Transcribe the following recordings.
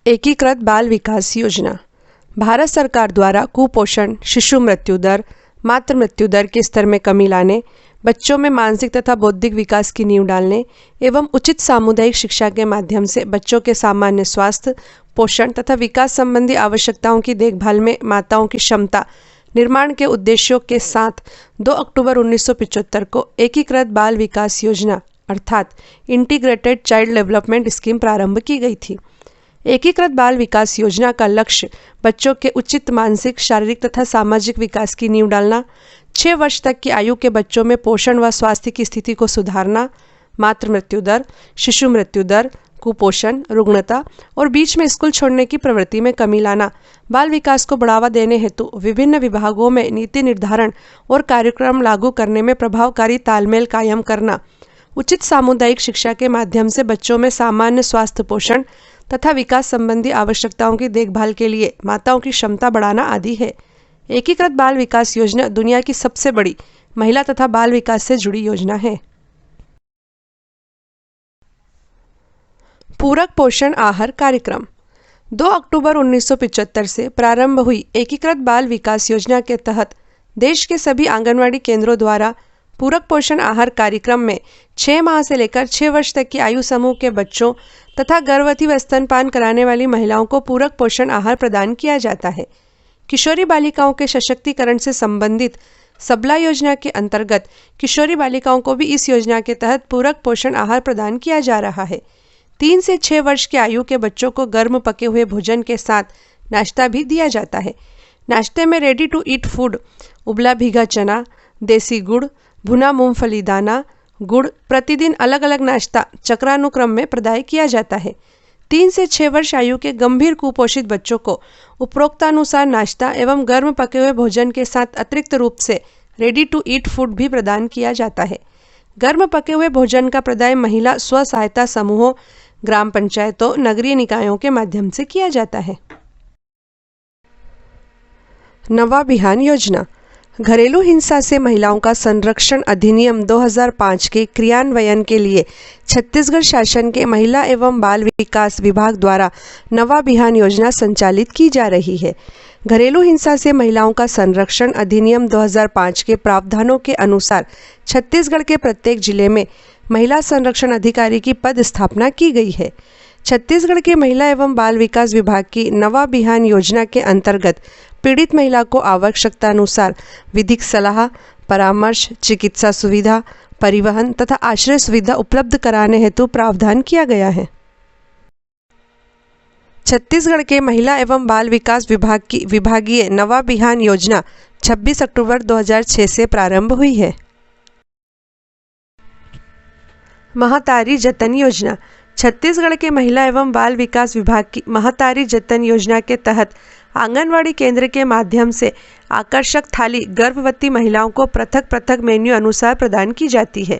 एकीकृत बाल विकास योजना भारत सरकार द्वारा कुपोषण, शिशु मृत्यु दर, मातृ मृत्यु दर के स्तर में कमी लाने, बच्चों में मानसिक तथा बौद्धिक विकास की नींव डालने एवं उचित सामुदायिक शिक्षा के माध्यम से बच्चों के सामान्य स्वास्थ्य, पोषण तथा विकास संबंधी आवश्यकताओं की देखभाल में माताओं की क्षमता निर्माण के उद्देश्यों के साथ 2 अक्टूबर 1975 को एकीकृत बाल विकास योजना अर्थात इंटीग्रेटेड चाइल्ड डेवलपमेंट स्कीम प्रारंभ की गई थी। एकीकृत बाल विकास योजना का लक्ष्य बच्चों के उचित मानसिक, शारीरिक तथा सामाजिक विकास की नींव डालना, 6 वर्ष तक की आयु के बच्चों में पोषण व स्वास्थ्य की स्थिति को सुधारना, मातृ मृत्यु दर, शिशु मृत्यु दर, कुपोषण, रुग्णता और बीच में स्कूल छोड़ने की प्रवृत्ति में कमी लाना, बाल विकास को बढ़ावा देने हेतु विभिन्न विभागों में नीति निर्धारण और कार्यक्रम लागू करने में प्रभावकारी तालमेल कायम करना, उचित सामुदायिक शिक्षा के माध्यम से बच्चों में सामान्य स्वास्थ्य, पोषण तथा विकास संबंधी आवश्यकताओं की देखभाल के लिए माताओं की क्षमता बढ़ाना आदि है। एकीकृत बाल विकास योजना दुनिया की सबसे बड़ी महिला तथा बाल विकास से जुड़ी योजना है। पूरक पोषण आहार कार्यक्रम 2 अक्टूबर 1975 से प्रारंभ हुई एकीकृत बाल विकास योजना के तहत देश के सभी आंगनवाड़ी केंद्रों द्वारा पूरक पोषण आहार कार्यक्रम में 6 माह से लेकर 6 वर्ष तक की आयु समूह के बच्चों तथा गर्भवती व स्तनपान कराने वाली महिलाओं को पूरक पोषण आहार प्रदान किया जाता है। किशोरी बालिकाओं के सशक्तिकरण से संबंधित सबला योजना के अंतर्गत किशोरी बालिकाओं को भी इस योजना के तहत पूरक पोषण आहार प्रदान किया जा रहा है। 3 से 6 वर्ष की आयु के बच्चों को गर्म पके हुए भोजन के साथ नाश्ता भी दिया जाता है। नाश्ते में रेडी टू ईट फूड, उबला भीगा चना, देसी गुड़, भुना मूंगफली दाना, गुड़ प्रतिदिन अलग अलग नाश्ता चक्रानुक्रम में प्रदाय किया जाता है। 3 से 6 वर्ष आयु के गंभीर कुपोषित बच्चों को उपरोक्तानुसार नाश्ता एवं गर्म पके हुए भोजन के साथ अतिरिक्त रूप से रेडी टू ईट फूड भी प्रदान किया जाता है। गर्म पके हुए भोजन का प्रदाय महिला स्व सहायता समूहों, ग्राम पंचायतों, नगरीय निकायों के माध्यम से किया जाता है। नवाभियान योजना घरेलू हिंसा से महिलाओं का संरक्षण अधिनियम 2005 के क्रियान्वयन के लिए छत्तीसगढ़ शासन के महिला एवं बाल विकास विभाग द्वारा नवाभियान योजना संचालित की जा रही है। घरेलू हिंसा से महिलाओं का संरक्षण अधिनियम 2005 के प्रावधानों के अनुसार छत्तीसगढ़ के प्रत्येक जिले में महिला संरक्षण अधिकारी की पद स्थापना की गई है। छत्तीसगढ़ के महिला एवं बाल विकास विभाग की नवाभियान योजना के अंतर्गत पीड़ित महिला को आवश्यकतानुसार विधिक सलाह, परामर्श, चिकित्सा सुविधा, परिवहन तथा आश्रय सुविधा उपलब्ध कराने हेतु प्रावधान किया गया है। छत्तीसगढ़ के महिला एवं बाल विकास विभाग की विभागीय नवाभियान योजना 26 अक्टूबर 2006 से प्रारंभ हुई है। महतारी जतन योजना छत्तीसगढ़ के महिला एवं बाल विकास विभाग की महतारी जतन योजना के तहत आंगनवाड़ी केंद्र के माध्यम से आकर्षक थाली गर्भवती महिलाओं को पृथक पृथक मेन्यू अनुसार प्रदान की जाती है,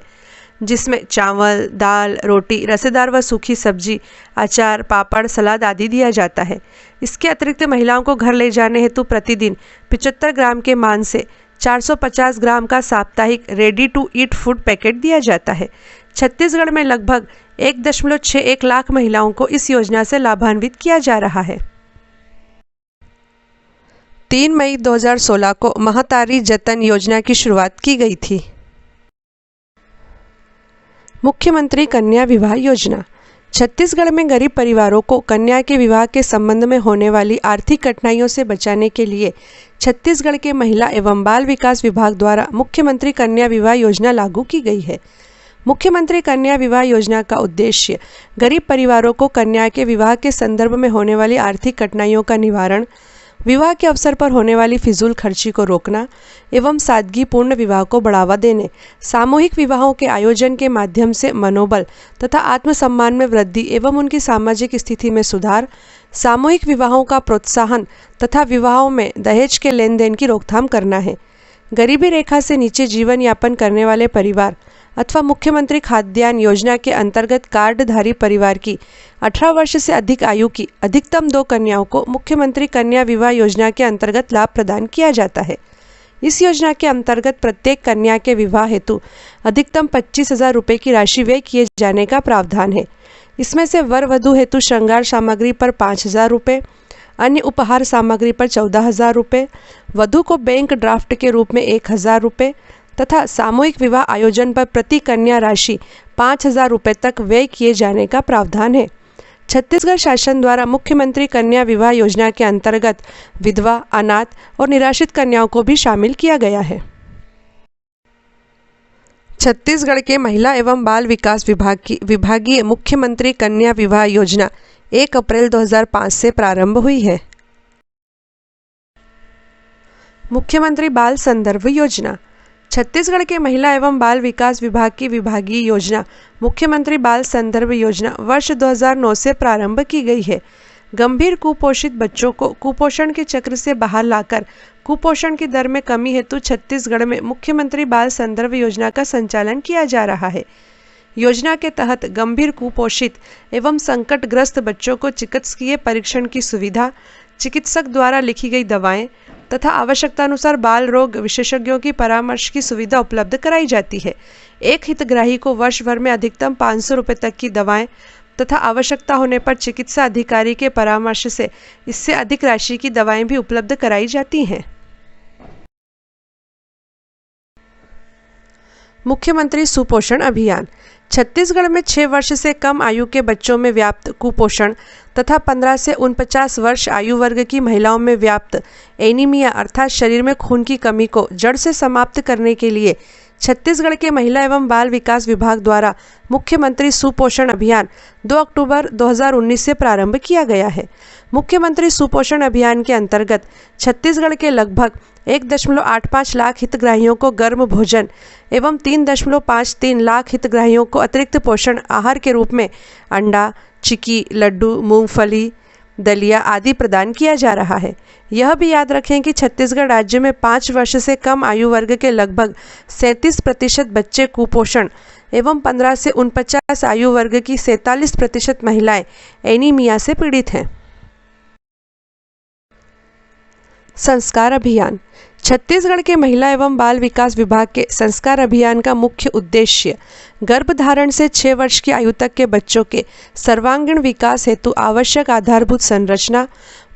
जिसमें चावल, दाल, रोटी, रसेदार व सूखी सब्जी, अचार, पापड़, सलाद आदि दिया जाता है। इसके अतिरिक्त महिलाओं को घर ले जाने हेतु प्रतिदिन 75 ग्राम के मान से 450 ग्राम का साप्ताहिक ready to eat food packet दिया जाता है। छत्तीसगढ़ में लगभग 1.61 लाख महिलाओं को इस योजना से लाभान्वित किया जा रहा है। 3 मई 2016 को महतारी जतन योजना की शुरुआत की गई थी। मुख्यमंत्री कन्या विवाह योजना छत्तीसगढ़ में गरीब परिवारों को कन्या के विवाह के संबंध में होने वाली आर्थिक कठिनाइयों से बचाने के लिए छत्तीसगढ़ के महिला एवं बाल विकास विभाग द्वारा मुख्यमंत्री कन्या विवाह योजना लागू की गई है। मुख्यमंत्री कन्या विवाह योजना का उद्देश्य गरीब परिवारों को कन्या के विवाह के संदर्भ में होने वाली आर्थिक कठिनाइयों का निवारण, विवाह के अवसर पर होने वाली फिजूल खर्ची को रोकना एवं सादगीपूर्ण विवाह को बढ़ावा देने, सामूहिक विवाहों के आयोजन के माध्यम से मनोबल तथा आत्मसम्मान में वृद्धि एवं उनकी सामाजिक स्थिति में सुधार, सामूहिक विवाहों का प्रोत्साहन तथा विवाहों में दहेज के लेन देन की रोकथाम करना है। गरीबी रेखा से नीचे जीवन यापन करने वाले परिवार अथवा मुख्यमंत्री खाद्यान्न योजना के अंतर्गत कार्डधारी परिवार की 18 वर्ष से अधिक आयु की अधिकतम 2 कन्याओं को मुख्यमंत्री कन्या विवाह योजना के अंतर्गत लाभ प्रदान किया जाता है। इस योजना के अंतर्गत प्रत्येक कन्या के विवाह हेतु अधिकतम 25,000 रुपये की राशि व्यय किए जाने का प्रावधान है। इसमें से वर वधू हेतु श्रृंगार सामग्री पर 5,000 रुपये, अन्य उपहार सामग्री पर 14,000 रुपये, वधू को बैंक ड्राफ्ट के रूप में 1,000 रुपये तथा सामूहिक विवाह आयोजन पर प्रति कन्या राशि 5,000 रुपये तक व्यय किए जाने का प्रावधान है। छत्तीसगढ़ शासन द्वारा मुख्यमंत्री कन्या विवाह योजना के अंतर्गत विधवा, अनाथ और निराश्रित कन्याओं को भी शामिल किया गया है। छत्तीसगढ़ के महिला एवं बाल विकास विभाग की विभागीय मुख्यमंत्री कन्या विवाह योजना 1 अप्रैल 2005 से प्रारंभ हुई है। मुख्यमंत्री बाल संदर्भ योजना। छत्तीसगढ़ के महिला एवं बाल विकास विभाग की विभागीय योजना मुख्यमंत्री बाल संदर्भ योजना वर्ष 2009 से प्रारंभ की गई है। गंभीर कुपोषित बच्चों को कुपोषण के चक्र से बाहर लाकर कुपोषण की दर में कमी हेतु छत्तीसगढ़ में मुख्यमंत्री बाल संदर्भ योजना का संचालन किया जा रहा है। योजना के तहत गंभीर कुपोषित एवं संकटग्रस्त बच्चों को चिकित्सकीय परीक्षण की सुविधा, चिकित्सक द्वारा लिखी गई दवाएं तथा आवश्यकतानुसार बाल रोग विशेषज्ञों की परामर्श की सुविधा उपलब्ध कराई जाती है। एक हितग्राही को वर्ष भर में अधिकतम 500 रुपये तक की दवाएं तथा आवश्यकता होने पर चिकित्सा अधिकारी के परामर्श से इससे अधिक राशि की दवाएं भी उपलब्ध कराई जाती हैं। मुख्यमंत्री सुपोषण अभियान। छत्तीसगढ़ में 6 वर्ष से कम आयु के बच्चों में व्याप्त कुपोषण तथा 15 से 49 वर्ष आयु वर्ग की महिलाओं में व्याप्त एनीमिया अर्थात शरीर में खून की कमी को जड़ से समाप्त करने के लिए छत्तीसगढ़ के महिला एवं बाल विकास विभाग द्वारा मुख्यमंत्री सुपोषण अभियान 2 अक्टूबर 2019 से प्रारंभ किया गया है। मुख्यमंत्री सुपोषण अभियान के अंतर्गत छत्तीसगढ़ के लगभग 1.85 लाख हितग्राहियों को गर्म भोजन एवं 3.53 लाख हितग्राहियों को अतिरिक्त पोषण आहार के रूप में अंडा, चिक्की, लड्डू, मूंगफली, दलिया आदि प्रदान किया जा रहा है। यह भी याद रखें कि छत्तीसगढ़ राज्य में 5 वर्ष से कम आयु वर्ग के लगभग 37% बच्चे कुपोषण एवं 15 से 49 आयु वर्ग की 47% महिलाएं एनीमिया से पीड़ित हैं। संस्कार अभियान। छत्तीसगढ़ के महिला एवं बाल विकास विभाग के संस्कार अभियान का मुख्य उद्देश्य गर्भधारण से 6 वर्ष की आयु तक के बच्चों के सर्वांगीण विकास हेतु आवश्यक आधारभूत संरचना,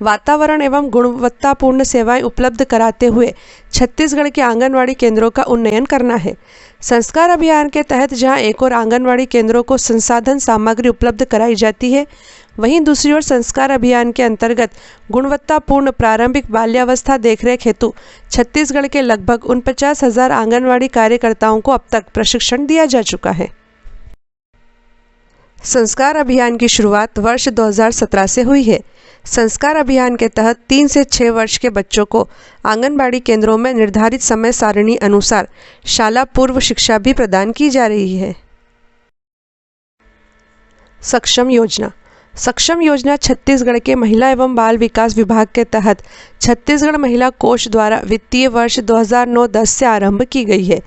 वातावरण एवं गुणवत्तापूर्ण सेवाएं उपलब्ध कराते हुए छत्तीसगढ़ के आंगनवाड़ी केंद्रों का उन्नयन करना है। संस्कार अभियान के तहत जहां एक और आंगनवाड़ी केंद्रों को संसाधन सामग्री उपलब्ध कराई जाती है, वहीं दूसरी ओर संस्कार अभियान के अंतर्गत गुणवत्तापूर्ण प्रारंभिक बाल्यावस्था देखरेख हेतु छत्तीसगढ़ के लगभग 49,000 आंगनवाड़ी कार्यकर्ताओं को अब तक प्रशिक्षण दिया जा चुका है। संस्कार अभियान की शुरुआत वर्ष 2017 से हुई है। संस्कार अभियान के तहत 3 से 6 वर्ष के बच्चों को आंगनबाड़ी केंद्रों में निर्धारित समय सारणी अनुसार शाला पूर्व शिक्षा भी प्रदान की जा रही है। सक्षम योजना। सक्षम योजना छत्तीसगढ़ के महिला एवं बाल विकास विभाग के तहत छत्तीसगढ़ महिला कोष द्वारा वित्तीय वर्ष 2009-10 से आरंभ की गई है।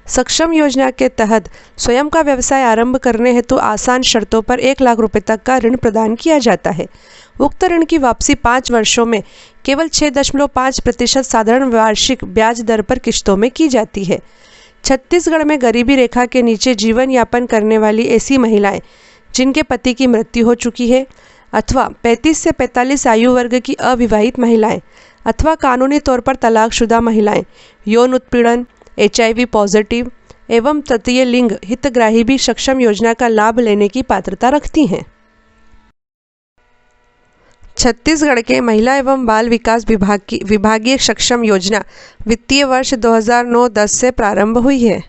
सक्षम योजना के तहत स्वयं का व्यवसाय आरंभ करने हेतु आसान शर्तों पर 1 लाख रुपए तक का ऋण प्रदान किया जाता है। उक्त ऋण की वापसी 5 वर्षों में केवल 6.5% साधारण वार्षिक ब्याज दर पर किश्तों में की जाती है। छत्तीसगढ़ में गरीबी रेखा के नीचे जीवन यापन करने वाली ऐसी महिलाएं जिनके पति की मृत्यु हो चुकी है अथवा 35 से 45 आयु वर्ग की अविवाहित महिलाएं अथवा कानूनी तौर पर तलाकशुदा महिलाएं, यौन उत्पीड़न, HIV पॉजिटिव एवं तृतीय लिंग हितग्राही भी सक्षम योजना का लाभ लेने की पात्रता रखती हैं। छत्तीसगढ़ के महिला एवं बाल विकास विभाग की विभागीय सक्षम योजना वित्तीय वर्ष 2009-10 से प्रारंभ हुई है।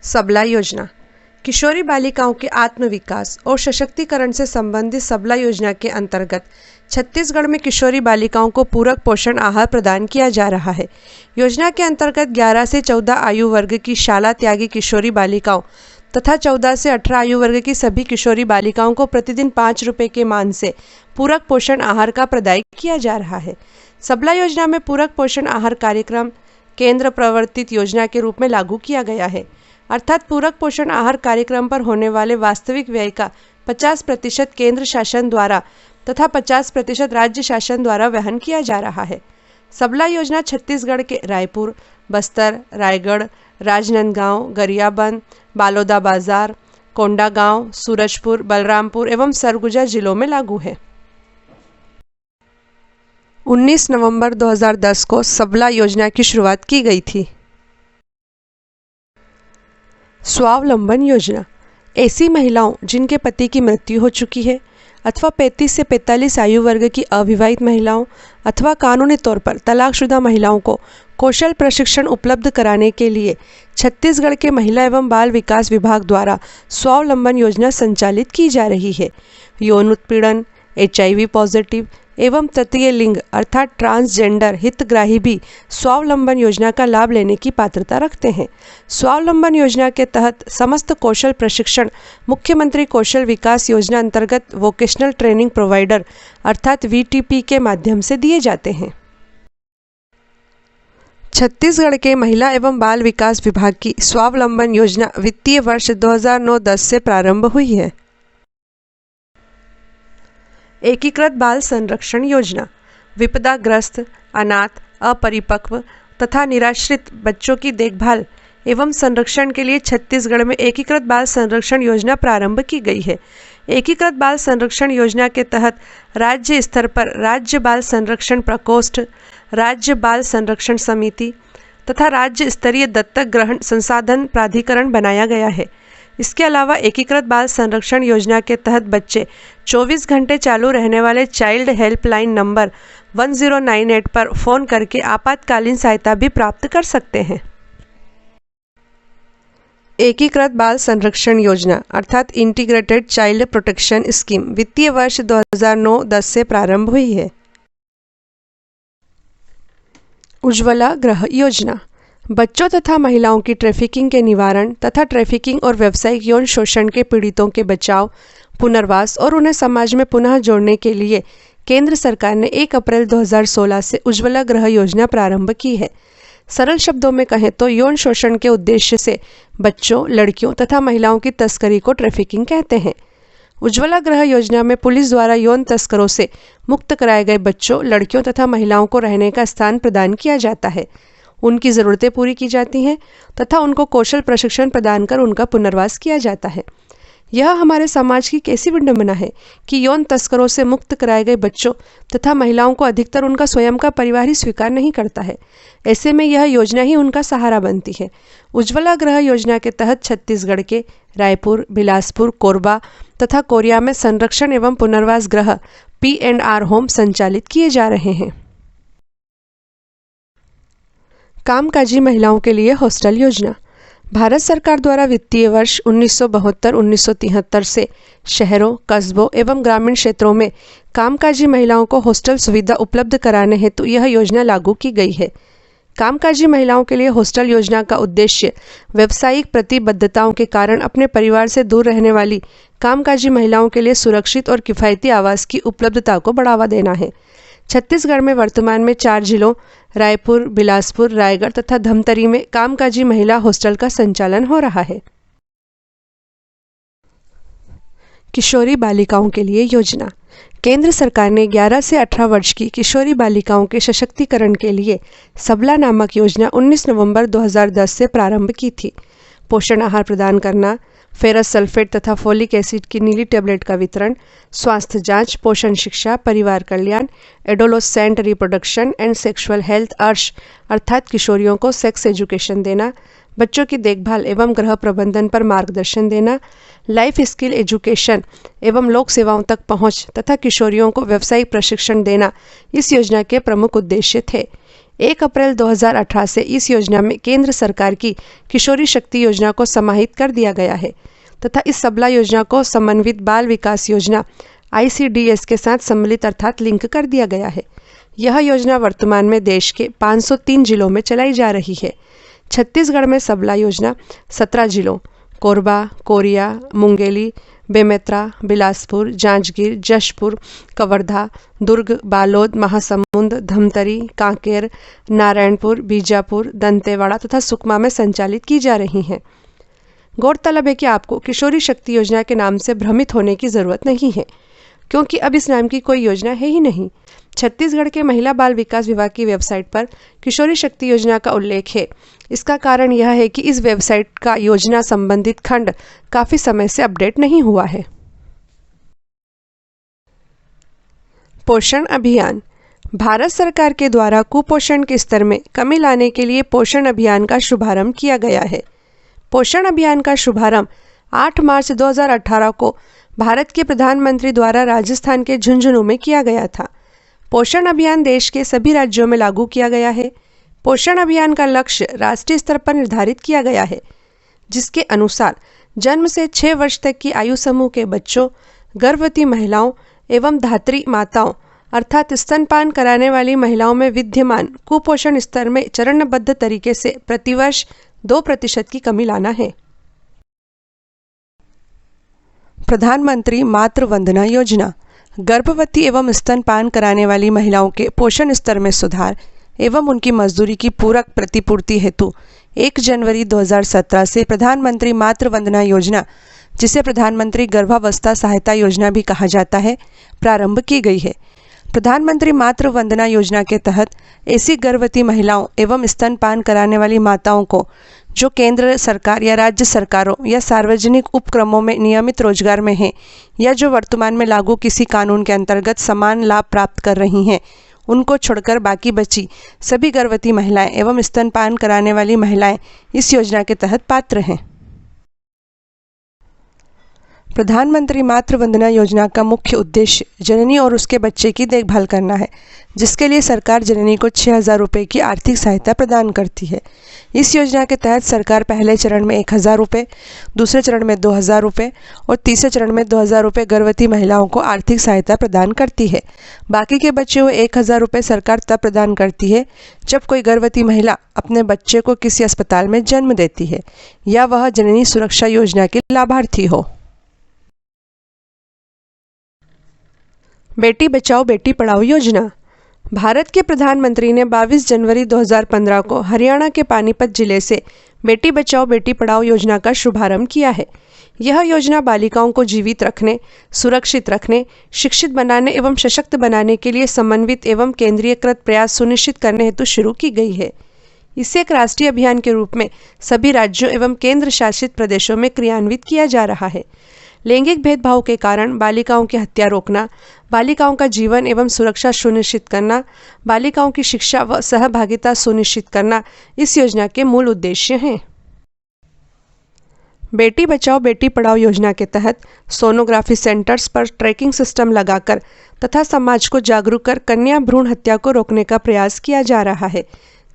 सबला योजना। किशोरी बालिकाओं के आत्मविकास और सशक्तिकरण से संबंधित सबला योजना के अंतर्गत छत्तीसगढ़ में किशोरी बालिकाओं को पूरक पोषण आहार प्रदान किया जा रहा है। योजना के अंतर्गत 11 से 14 आयु वर्ग की शाला त्यागी किशोरी बालिकाओं तथा 14 से 18 आयु वर्ग की सभी किशोरी बालिकाओं को प्रतिदिन 5 रुपये के मान से पूरक पोषण आहार का प्रदाय किया जा रहा है। सबला योजना में पूरक पोषण आहार कार्यक्रम केंद्र प्रवर्तित योजना के रूप में लागू किया गया है, अर्थात पूरक पोषण आहार कार्यक्रम पर होने वाले वास्तविक व्यय का 50% केंद्र शासन द्वारा तथा 50% राज्य शासन द्वारा वहन किया जा रहा है। सबला योजना छत्तीसगढ़ के रायपुर, बस्तर, रायगढ़, राजनांदगांव, गरियाबंद, बालोदा बाजार, कोंडागांव, सूरजपुर, बलरामपुर एवं सरगुजा जिलों में लागू है। 19 नवंबर 2010 को सबला योजना की शुरुआत की गई थी। स्वावलंबन योजना ऐसी महिलाओं जिनके पति की मृत्यु हो चुकी है अथवा 35 से 45 आयु वर्ग की अविवाहित महिलाओं अथवा कानूनी तौर पर तलाकशुदा महिलाओं को कौशल प्रशिक्षण उपलब्ध कराने के लिए छत्तीसगढ़ के महिला एवं बाल विकास विभाग द्वारा स्वावलंबन योजना संचालित की जा रही है। यौन उत्पीड़न, HIV पॉजिटिव एवं तृतीय लिंग अर्थात ट्रांसजेंडर हितग्राही भी स्वावलंबन योजना का लाभ लेने की पात्रता रखते हैं। स्वावलंबन योजना के तहत समस्त कौशल प्रशिक्षण मुख्यमंत्री कौशल विकास योजना अंतर्गत वोकेशनल ट्रेनिंग प्रोवाइडर अर्थात VTP के माध्यम से दिए जाते हैं। छत्तीसगढ़ के महिला एवं बाल विकास विभाग की स्वावलंबन योजना वित्तीय वर्ष 2009-10 से प्रारंभ हुई है। एकीकृत बाल संरक्षण योजना विपदाग्रस्त, अनाथ, अपरिपक्व तथा निराश्रित बच्चों की देखभाल एवं संरक्षण के लिए छत्तीसगढ़ में एकीकृत बाल संरक्षण योजना प्रारंभ की गई है। एकीकृत बाल संरक्षण योजना के तहत राज्य स्तर पर राज्य बाल संरक्षण प्रकोष्ठ, राज्य बाल संरक्षण समिति तथा राज्य स्तरीय दत्तक ग्रहण संसाधन प्राधिकरण बनाया गया है। इसके अलावा एकीकृत बाल संरक्षण योजना के तहत बच्चे 24 घंटे चालू रहने वाले चाइल्ड हेल्पलाइन नंबर 1098 पर फ़ोन करके आपातकालीन सहायता भी प्राप्त कर सकते हैं। एकीकृत बाल संरक्षण योजना अर्थात इंटीग्रेटेड चाइल्ड प्रोटेक्शन स्कीम वित्तीय वर्ष 2009-10 से प्रारंभ हुई है। उज्ज्वला गृह योजना बच्चों तथा महिलाओं की ट्रैफिकिंग के निवारण तथा ट्रैफिकिंग और व्यावसायिक यौन शोषण के पीड़ितों के बचाव, पुनर्वास और उन्हें समाज में पुनः जोड़ने के लिए केंद्र सरकार ने 1 अप्रैल 2016 से उज्ज्वला गृह योजना प्रारंभ की है। सरल शब्दों में कहें तो यौन शोषण के उद्देश्य से बच्चों, लड़कियों तथा महिलाओं की तस्करी को ट्रैफिकिंग कहते हैं। उज्ज्वला गृह योजना में पुलिस द्वारा यौन तस्करों से मुक्त कराए गए बच्चों, लड़कियों तथा महिलाओं को रहने का स्थान प्रदान किया जाता है, उनकी ज़रूरतें पूरी की जाती हैं तथा उनको कौशल प्रशिक्षण प्रदान कर उनका पुनर्वास किया जाता है। यह हमारे समाज की कैसी विडंबना है कि यौन तस्करों से मुक्त कराए गए बच्चों तथा महिलाओं को अधिकतर उनका स्वयं का परिवार ही स्वीकार नहीं करता है। ऐसे में यह योजना ही उनका सहारा बनती है। उज्ज्वला गृह योजना के तहत छत्तीसगढ़ के रायपुर, बिलासपुर, कोरबा तथा कोरिया में संरक्षण एवं पुनर्वास गृह P&R होम संचालित किए जा रहे हैं। कामकाजी महिलाओं के लिए हॉस्टल योजना भारत सरकार द्वारा वित्तीय वर्ष 1972-1973 से शहरों, कस्बों एवं ग्रामीण क्षेत्रों में कामकाजी महिलाओं को हॉस्टल सुविधा उपलब्ध कराने हेतु यह योजना लागू की गई है। कामकाजी महिलाओं के लिए हॉस्टल योजना का उद्देश्य व्यावसायिक प्रतिबद्धताओं के कारण अपने परिवार से दूर रहने वाली कामकाजी महिलाओं के लिए सुरक्षित और किफ़ायती आवास की उपलब्धता को बढ़ावा देना है। छत्तीसगढ़ में वर्तमान में 4 जिलों रायपुर, बिलासपुर, रायगढ़ तथा धमतरी में कामकाजी महिला हॉस्टल का संचालन हो रहा है। किशोरी बालिकाओं के लिए योजना केंद्र सरकार ने 11 से 18 वर्ष की किशोरी बालिकाओं के सशक्तिकरण के लिए सबला नामक योजना 19 नवंबर 2010 से प्रारंभ की थी। पोषण आहार प्रदान करना, फेरस सल्फेट तथा फोलिक एसिड की नीली टेबलेट का वितरण, स्वास्थ्य जांच, पोषण शिक्षा, परिवार कल्याण, adolescent reproduction and sexual health अर्श अर्थात किशोरियों को सेक्स एजुकेशन देना, बच्चों की देखभाल एवं गृह प्रबंधन पर मार्गदर्शन देना, लाइफ स्किल एजुकेशन एवं लोक सेवाओं तक पहुंच तथा किशोरियों को व्यावसायिक प्रशिक्षण देना इस योजना के प्रमुख उद्देश्य थे। 1 अप्रैल 2018 से इस योजना में केंद्र सरकार की किशोरी शक्ति योजना को समाहित कर दिया गया है तथा इस सबला योजना को समन्वित बाल विकास योजना ICDS के साथ सम्मिलित अर्थात लिंक कर दिया गया है। यह योजना वर्तमान में देश के 503 जिलों में चलाई जा रही है। छत्तीसगढ़ में सबला योजना 17 जिलों कोरबा, कोरिया, मुंगेली, बेमेतरा, बिलासपुर, जांजगीर, जशपुर, कवर्धा, दुर्ग, बालोद, महासमुंद, धमतरी, कांकेर, नारायणपुर, बीजापुर, दंतेवाड़ा तथा सुकमा में संचालित की जा रही हैं। गौरतलब है कि आपको किशोरी शक्ति योजना के नाम से भ्रमित होने की ज़रूरत नहीं है। क्योंकि अब इस नाम की कोई योजना है ही नहीं। छत्तीसगढ़ के महिला बाल विकास विभाग की वेबसाइट पर किशोरी शक्ति योजना का उल्लेख है। इसका कारण यह है कि इस वेबसाइट का योजना संबंधित खंड काफ़ी समय से अपडेट नहीं हुआ है। पोषण अभियान। भारत सरकार के द्वारा कुपोषण के स्तर में कमी लाने के लिए पोषण अभियान का शुभारंभ किया गया है। पोषण अभियान का शुभारंभ 8 मार्च 2018 को भारत के प्रधानमंत्री द्वारा राजस्थान के झुंझुनू में किया गया था। पोषण अभियान देश के सभी राज्यों में लागू किया गया है। पोषण अभियान का लक्ष्य राष्ट्रीय स्तर पर निर्धारित किया गया है, जिसके अनुसार जन्म से 6 वर्ष तक की आयु समूह के बच्चों, गर्भवती महिलाओं एवं धात्री माताओं अर्थात स्तनपान कराने वाली महिलाओं में विद्यमान कुपोषण स्तर में चरणबद्ध तरीके से प्रतिवर्ष 2% की कमी लाना है। प्रधानमंत्री मातृ वंदना योजना। गर्भवती एवं स्तनपान कराने वाली महिलाओं के पोषण स्तर में सुधार एवं उनकी मजदूरी की पूरक प्रतिपूर्ति हेतु 1 जनवरी 2017 से प्रधानमंत्री मातृ वंदना योजना, जिसे प्रधानमंत्री गर्भावस्था सहायता योजना भी कहा जाता है, प्रारंभ की गई है। प्रधानमंत्री मातृ वंदना योजना के तहत ऐसी गर्भवती महिलाओं एवं स्तनपान कराने वाली माताओं को जो केंद्र सरकार या राज्य सरकारों या सार्वजनिक उपक्रमों में नियमित रोजगार में हैं या जो वर्तमान में लागू किसी कानून के अंतर्गत समान लाभ प्राप्त कर रही हैं, उनको छोड़कर बाकी बची सभी गर्भवती महिलाएं एवं स्तनपान कराने वाली महिलाएं इस योजना के तहत पात्र हैं। प्रधानमंत्री मातृ वंदना योजना का मुख्य उद्देश्य जननी और उसके बच्चे की देखभाल करना है, जिसके लिए सरकार जननी को 6,000 रुपये की आर्थिक सहायता प्रदान करती है। इस योजना के तहत सरकार पहले चरण में 1,000 रुपये, दूसरे चरण में 2,000 रुपये और तीसरे चरण में 2,000 रुपये गर्भवती महिलाओं को आर्थिक सहायता प्रदान करती है। बाकी के बचे हुए 1,000 रुपये सरकार तब प्रदान करती है जब कोई गर्भवती महिला अपने बच्चे को किसी अस्पताल में जन्म देती है या वह जननी सुरक्षा योजना की लाभार्थी हो। बेटी बचाओ बेटी पढ़ाओ योजना। भारत के प्रधानमंत्री ने 22 जनवरी 2015 को हरियाणा के पानीपत जिले से बेटी बचाओ बेटी पढ़ाओ योजना का शुभारंभ किया है। यह योजना बालिकाओं को जीवित रखने, सुरक्षित रखने, शिक्षित बनाने एवं सशक्त बनाने के लिए समन्वित एवं केंद्रीयकृत प्रयास सुनिश्चित करने हेतु शुरू की गई है। इसे एक राष्ट्रीय अभियान के रूप में सभी राज्यों एवं केंद्र शासित प्रदेशों में क्रियान्वित किया जा रहा है। लैंगिक भेदभाव के कारण बालिकाओं की हत्या रोकना, बालिकाओं का जीवन एवं सुरक्षा सुनिश्चित करना, बालिकाओं की शिक्षा व सहभागिता सुनिश्चित करना इस योजना के मूल उद्देश्य हैं। बेटी बचाओ बेटी पढ़ाओ योजना के तहत सोनोग्राफी सेंटर्स पर ट्रैकिंग सिस्टम लगाकर तथा समाज को जागरूक कर कन्या भ्रूण हत्या को रोकने का प्रयास किया जा रहा है,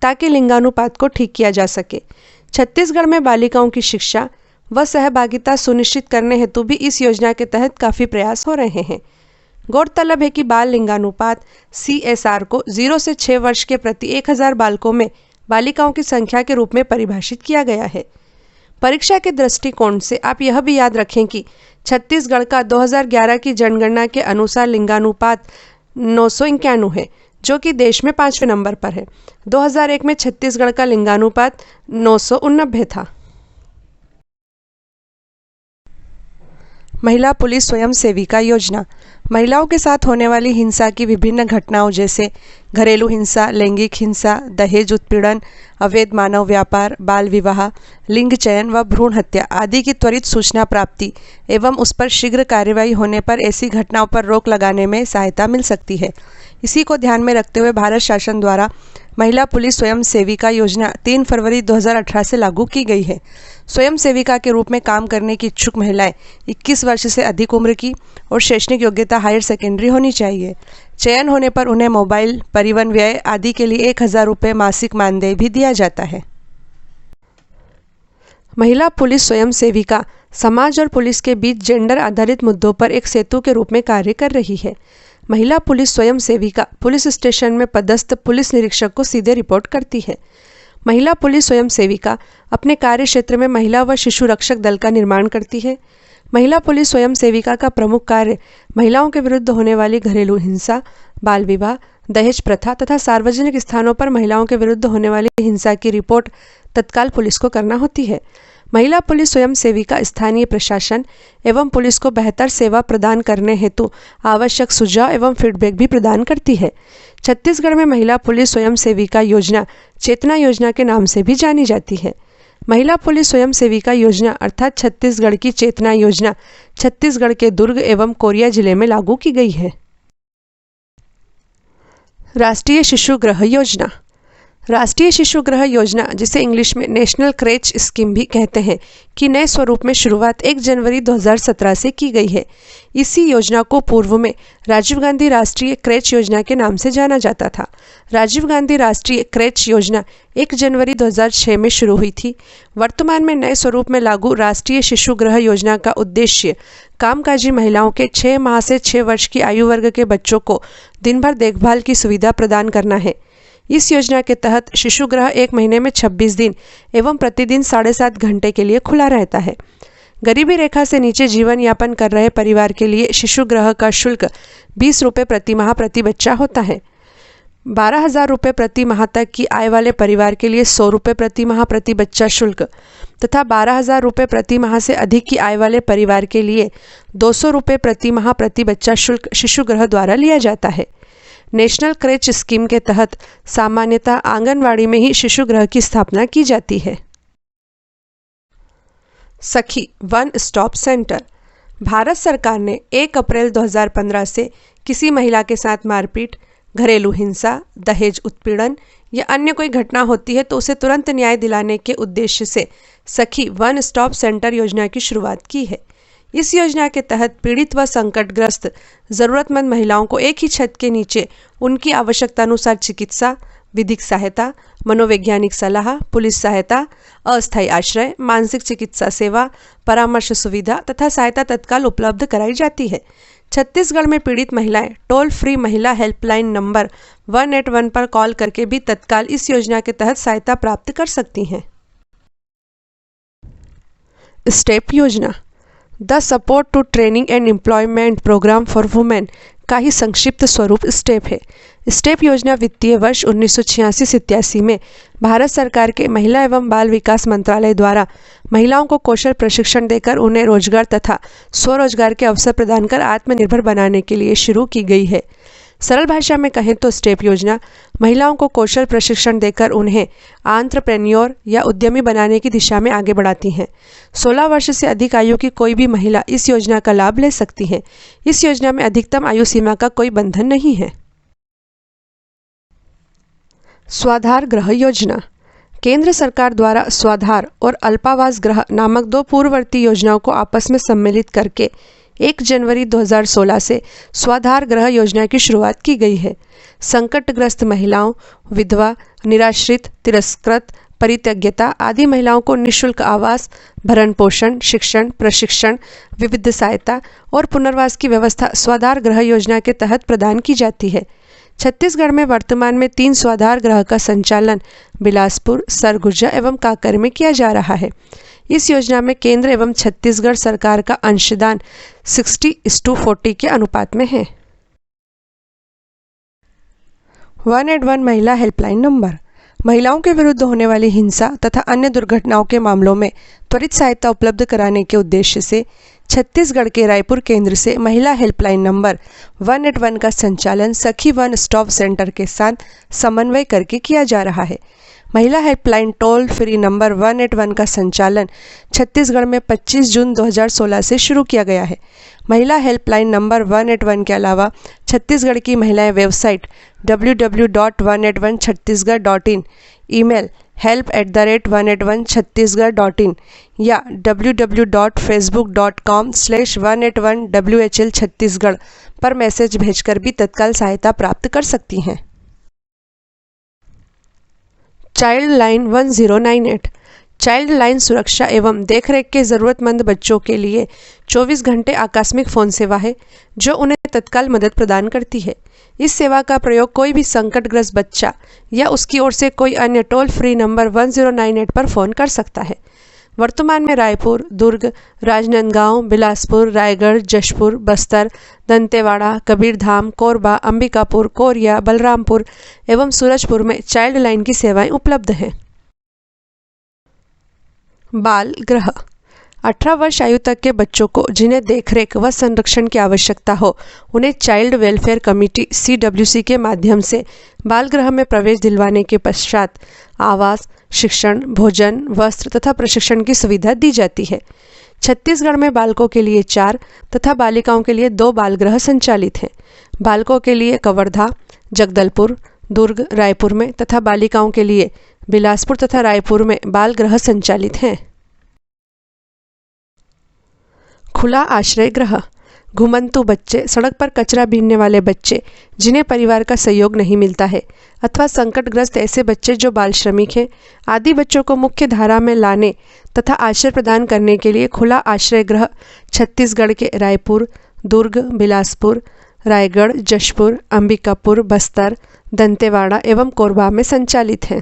ताकि लिंगानुपात को ठीक किया जा सके। छत्तीसगढ़ में बालिकाओं की शिक्षा व सहभागिता सुनिश्चित करने हेतु भी इस योजना के तहत काफ़ी प्रयास हो रहे हैं। गौरतलब है कि बाल लिंगानुपात CSR को 0 से 6 वर्ष के प्रति 1,000 बालकों में बालिकाओं की संख्या के रूप में परिभाषित किया गया है। परीक्षा के दृष्टिकोण से आप यह भी याद रखें कि छत्तीसगढ़ का 2011 की जनगणना के अनुसार लिंगानुपात 991 है, जो कि देश में 5वें नंबर पर है। 2001 में छत्तीसगढ़ का लिंगानुपात 989 था। महिला पुलिस स्वयं सेविका योजना। महिलाओं के साथ होने वाली हिंसा की विभिन्न घटनाओं जैसे घरेलू हिंसा, लैंगिक हिंसा, दहेज उत्पीड़न, अवैध मानव व्यापार, बाल विवाह, लिंग चयन व भ्रूण हत्या आदि की त्वरित सूचना प्राप्ति एवं उस पर शीघ्र कार्रवाई होने पर ऐसी घटनाओं पर रोक लगाने में सहायता मिल सकती है। इसी को ध्यान में रखते हुए भारत शासन द्वारा महिला पुलिस स्वयं सेविका योजना 3 फरवरी 2018 से लागू की गई है। स्वयं सेविका के रूप में काम करने की इच्छुक महिलाएं 21 वर्ष से अधिक उम्र की और शैक्षणिक योग्यता हायर सेकेंडरी होनी चाहिए। चयन होने पर उन्हें मोबाइल, परिवहन व्यय आदि के लिए 1,000 रुपये मासिक मानदेय भी दिया जाता है। महिला पुलिस स्वयं सेविका समाज और पुलिस के बीच जेंडर आधारित मुद्दों पर एक सेतु के रूप में कार्य कर रही है। महिला पुलिस स्वयं सेविका पुलिस स्टेशन में पदस्थ पुलिस निरीक्षक को सीधे रिपोर्ट करती है। महिला पुलिस स्वयं सेविका अपने कार्य क्षेत्र में महिला व शिशु रक्षक दल का निर्माण करती है। महिला पुलिस स्वयं सेविका का प्रमुख कार्य महिलाओं के विरुद्ध होने वाली घरेलू हिंसा, बाल विवाह, दहेज प्रथा तथा सार्वजनिक स्थानों पर महिलाओं के विरुद्ध होने वाली हिंसा की रिपोर्ट तत्काल पुलिस को करना होती है। महिला पुलिस स्वयं सेविका स्थानीय प्रशासन एवं पुलिस को बेहतर सेवा प्रदान करने हेतु आवश्यक सुझाव एवं फीडबैक भी प्रदान करती है। छत्तीसगढ़ में महिला पुलिस स्वयं सेविका योजना चेतना योजना के नाम से भी जानी जाती है। महिला पुलिस स्वयं सेविका योजना अर्थात छत्तीसगढ़ की चेतना योजना छत्तीसगढ़ के दुर्ग एवं कोरिया जिले में लागू की गई है। राष्ट्रीय शिशु गृह योजना। राष्ट्रीय शिशु गृह योजना, जिसे इंग्लिश में नेशनल क्रेच स्कीम भी कहते हैं, की नए स्वरूप में शुरुआत 1 जनवरी 2017 से की गई है। इसी योजना को पूर्व में राजीव गांधी राष्ट्रीय क्रेच योजना के नाम से जाना जाता था। राजीव गांधी राष्ट्रीय क्रेच योजना 1 जनवरी 2006 में शुरू हुई थी। वर्तमान में नए स्वरूप में लागू राष्ट्रीय शिशु गृह योजना का उद्देश्य कामकाजी महिलाओं के 6 माह से 6 वर्ष की आयु वर्ग के बच्चों को दिन भर देखभाल की सुविधा प्रदान करना है। इस योजना के तहत शिशु गृह 1 महीने में 26 दिन एवं प्रतिदिन 7.5 घंटे के लिए खुला रहता है। गरीबी रेखा से नीचे जीवन यापन कर रहे परिवार के लिए शिशु गृह का शुल्क 20 रुपये प्रति माह प्रति बच्चा होता है। 12,000 रुपये प्रति माह तक की आय वाले परिवार के लिए 100 रुपये प्रति माह प्रति बच्चा शुल्क तथा 12,000 रुपये प्रति माह से अधिक की आय वाले परिवार के लिए 200 रुपये प्रति माह प्रति बच्चा शुल्क शिशु गृह द्वारा लिया जाता है। नेशनल क्रेच स्कीम के तहत सामान्यतः आंगनवाड़ी में ही शिशु गृह की स्थापना की जाती है। सखी वन स्टॉप सेंटर। भारत सरकार ने 1 अप्रैल 2015 से किसी महिला के साथ मारपीट, घरेलू हिंसा, दहेज उत्पीड़न या अन्य कोई घटना होती है तो उसे तुरंत न्याय दिलाने के उद्देश्य से सखी वन स्टॉप सेंटर योजना की शुरुआत की है। इस योजना के तहत पीड़ित व संकटग्रस्त ज़रूरतमंद महिलाओं को एक ही छत के नीचे उनकी आवश्यकतानुसार चिकित्सा, विधिक सहायता, मनोवैज्ञानिक सलाह, पुलिस सहायता, अस्थायी आश्रय, मानसिक चिकित्सा सेवा, परामर्श सुविधा तथा सहायता तत्काल उपलब्ध कराई जाती है। छत्तीसगढ़ में पीड़ित महिलाएं टोल फ्री महिला हेल्पलाइन नंबर 181 पर कॉल करके भी तत्काल इस योजना के तहत सहायता प्राप्त कर सकती हैं। स्टेप योजना the support to training and employment programme for women का ही संक्षिप्त स्वरूप स्टेप है। स्टेप योजना वित्तीय वर्ष 1986-87 में भारत सरकार के महिला एवं बाल विकास मंत्रालय द्वारा महिलाओं को कौशल प्रशिक्षण देकर उन्हें रोजगार तथा स्वरोजगार के अवसर प्रदान कर आत्मनिर्भर बनाने के लिए शुरू की गई है। सरल भाषा में कहें तो स्टेप योजना महिलाओं को कौशल प्रशिक्षण देकर उन्हें एंटरप्रेन्योर या उद्यमी बनाने की दिशा में आगे बढ़ाती हैं। 16 वर्ष से अधिक आयु की कोई भी महिला इस योजना का लाभ ले सकती है। इस योजना में अधिकतम आयु सीमा का कोई बंधन नहीं है। स्वाधार गृह योजना। केंद्र सरकार द्वारा स्वाधार और अल्पावास गृह नामक 2 पूर्ववर्ती योजनाओं को आपस में सम्मिलित करके 1 जनवरी 2016 से स्वाधार गृह योजना की शुरुआत की गई है। संकटग्रस्त महिलाओं, विधवा, निराश्रित, तिरस्कृत, परित्यज्यता आदि महिलाओं को निःशुल्क आवास, भरण पोषण, शिक्षण, प्रशिक्षण, विविध सहायता और पुनर्वास की व्यवस्था स्वाधार गृह योजना के तहत प्रदान की जाती है। छत्तीसगढ़ में वर्तमान में 3 स्वाधार गृह का संचालन बिलासपुर, सरगुजा एवं कांकेर में किया जा रहा है। इस योजना में केंद्र एवं छत्तीसगढ़ सरकार का अंशदान 60:40 के अनुपात में है। 181 महिला हेल्पलाइन नंबर। महिलाओं के विरुद्ध होने वाली हिंसा तथा अन्य दुर्घटनाओं के मामलों में त्वरित सहायता उपलब्ध कराने के उद्देश्य से छत्तीसगढ़ के रायपुर केंद्र से महिला हेल्पलाइन नंबर 181 का संचालन सखी वन स्टॉप सेंटर के साथ समन्वय करके किया जा रहा है। महिला हेल्पलाइन टोल फ्री नंबर 181 का संचालन छत्तीसगढ़ में 25 जून 2016 से शुरू किया गया है। महिला हेल्पलाइन नंबर 181 के अलावा छत्तीसगढ़ की महिलाएं वेबसाइट www.181chhattisgarh.in, ईमेल help@181chhattisgarh.in या www.facebook.com/181WHL छत्तीसगढ़ पर मैसेज भेजकर भी तत्काल सहायता प्राप्त कर सकती हैं। चाइल्ड लाइन 1098 चाइल्ड लाइन सुरक्षा एवं देखरेख के ज़रूरतमंद बच्चों के लिए 24 घंटे आकस्मिक फ़ोन सेवा है जो उन्हें तत्काल मदद प्रदान करती है। इस सेवा का प्रयोग कोई भी संकटग्रस्त बच्चा या उसकी ओर से कोई अन्य टोल फ्री नंबर 1098 पर फ़ोन कर सकता है। वर्तमान में रायपुर, दुर्ग, राजनांदगांव, बिलासपुर, रायगढ़, जशपुर, बस्तर, दंतेवाड़ा, कबीरधाम, कोरबा, अंबिकापुर, कोरिया, बलरामपुर एवं सूरजपुर में चाइल्ड लाइन की सेवाएं उपलब्ध हैं। बाल गृह 18 वर्ष आयु तक के बच्चों को जिन्हें देखरेख व संरक्षण की आवश्यकता हो, उन्हें चाइल्ड वेलफेयर कमेटी CWC के माध्यम से बाल गृह में प्रवेश दिलवाने के पश्चात आवास, शिक्षण, भोजन, वस्त्र तथा प्रशिक्षण की सुविधा दी जाती है। छत्तीसगढ़ में बालकों के लिए 4 तथा बालिकाओं के लिए 2 बाल गृह संचालित हैं। बालकों के लिए कवर्धा, जगदलपुर, दुर्ग, रायपुर में तथा बालिकाओं के लिए बिलासपुर तथा रायपुर में बाल गृह संचालित हैं। खुला आश्रय गृह घुमंतु बच्चे, सड़क पर कचरा बीनने वाले बच्चे जिन्हें परिवार का सहयोग नहीं मिलता है अथवा संकटग्रस्त ऐसे बच्चे जो बाल श्रमिक हैं, आदि बच्चों को मुख्य धारा में लाने तथा आश्रय प्रदान करने के लिए खुला आश्रय गृह छत्तीसगढ़ के रायपुर, दुर्ग, बिलासपुर, रायगढ़, जशपुर, अंबिकापुर, बस्तर, दंतेवाड़ा एवं कोरबा में संचालित हैं।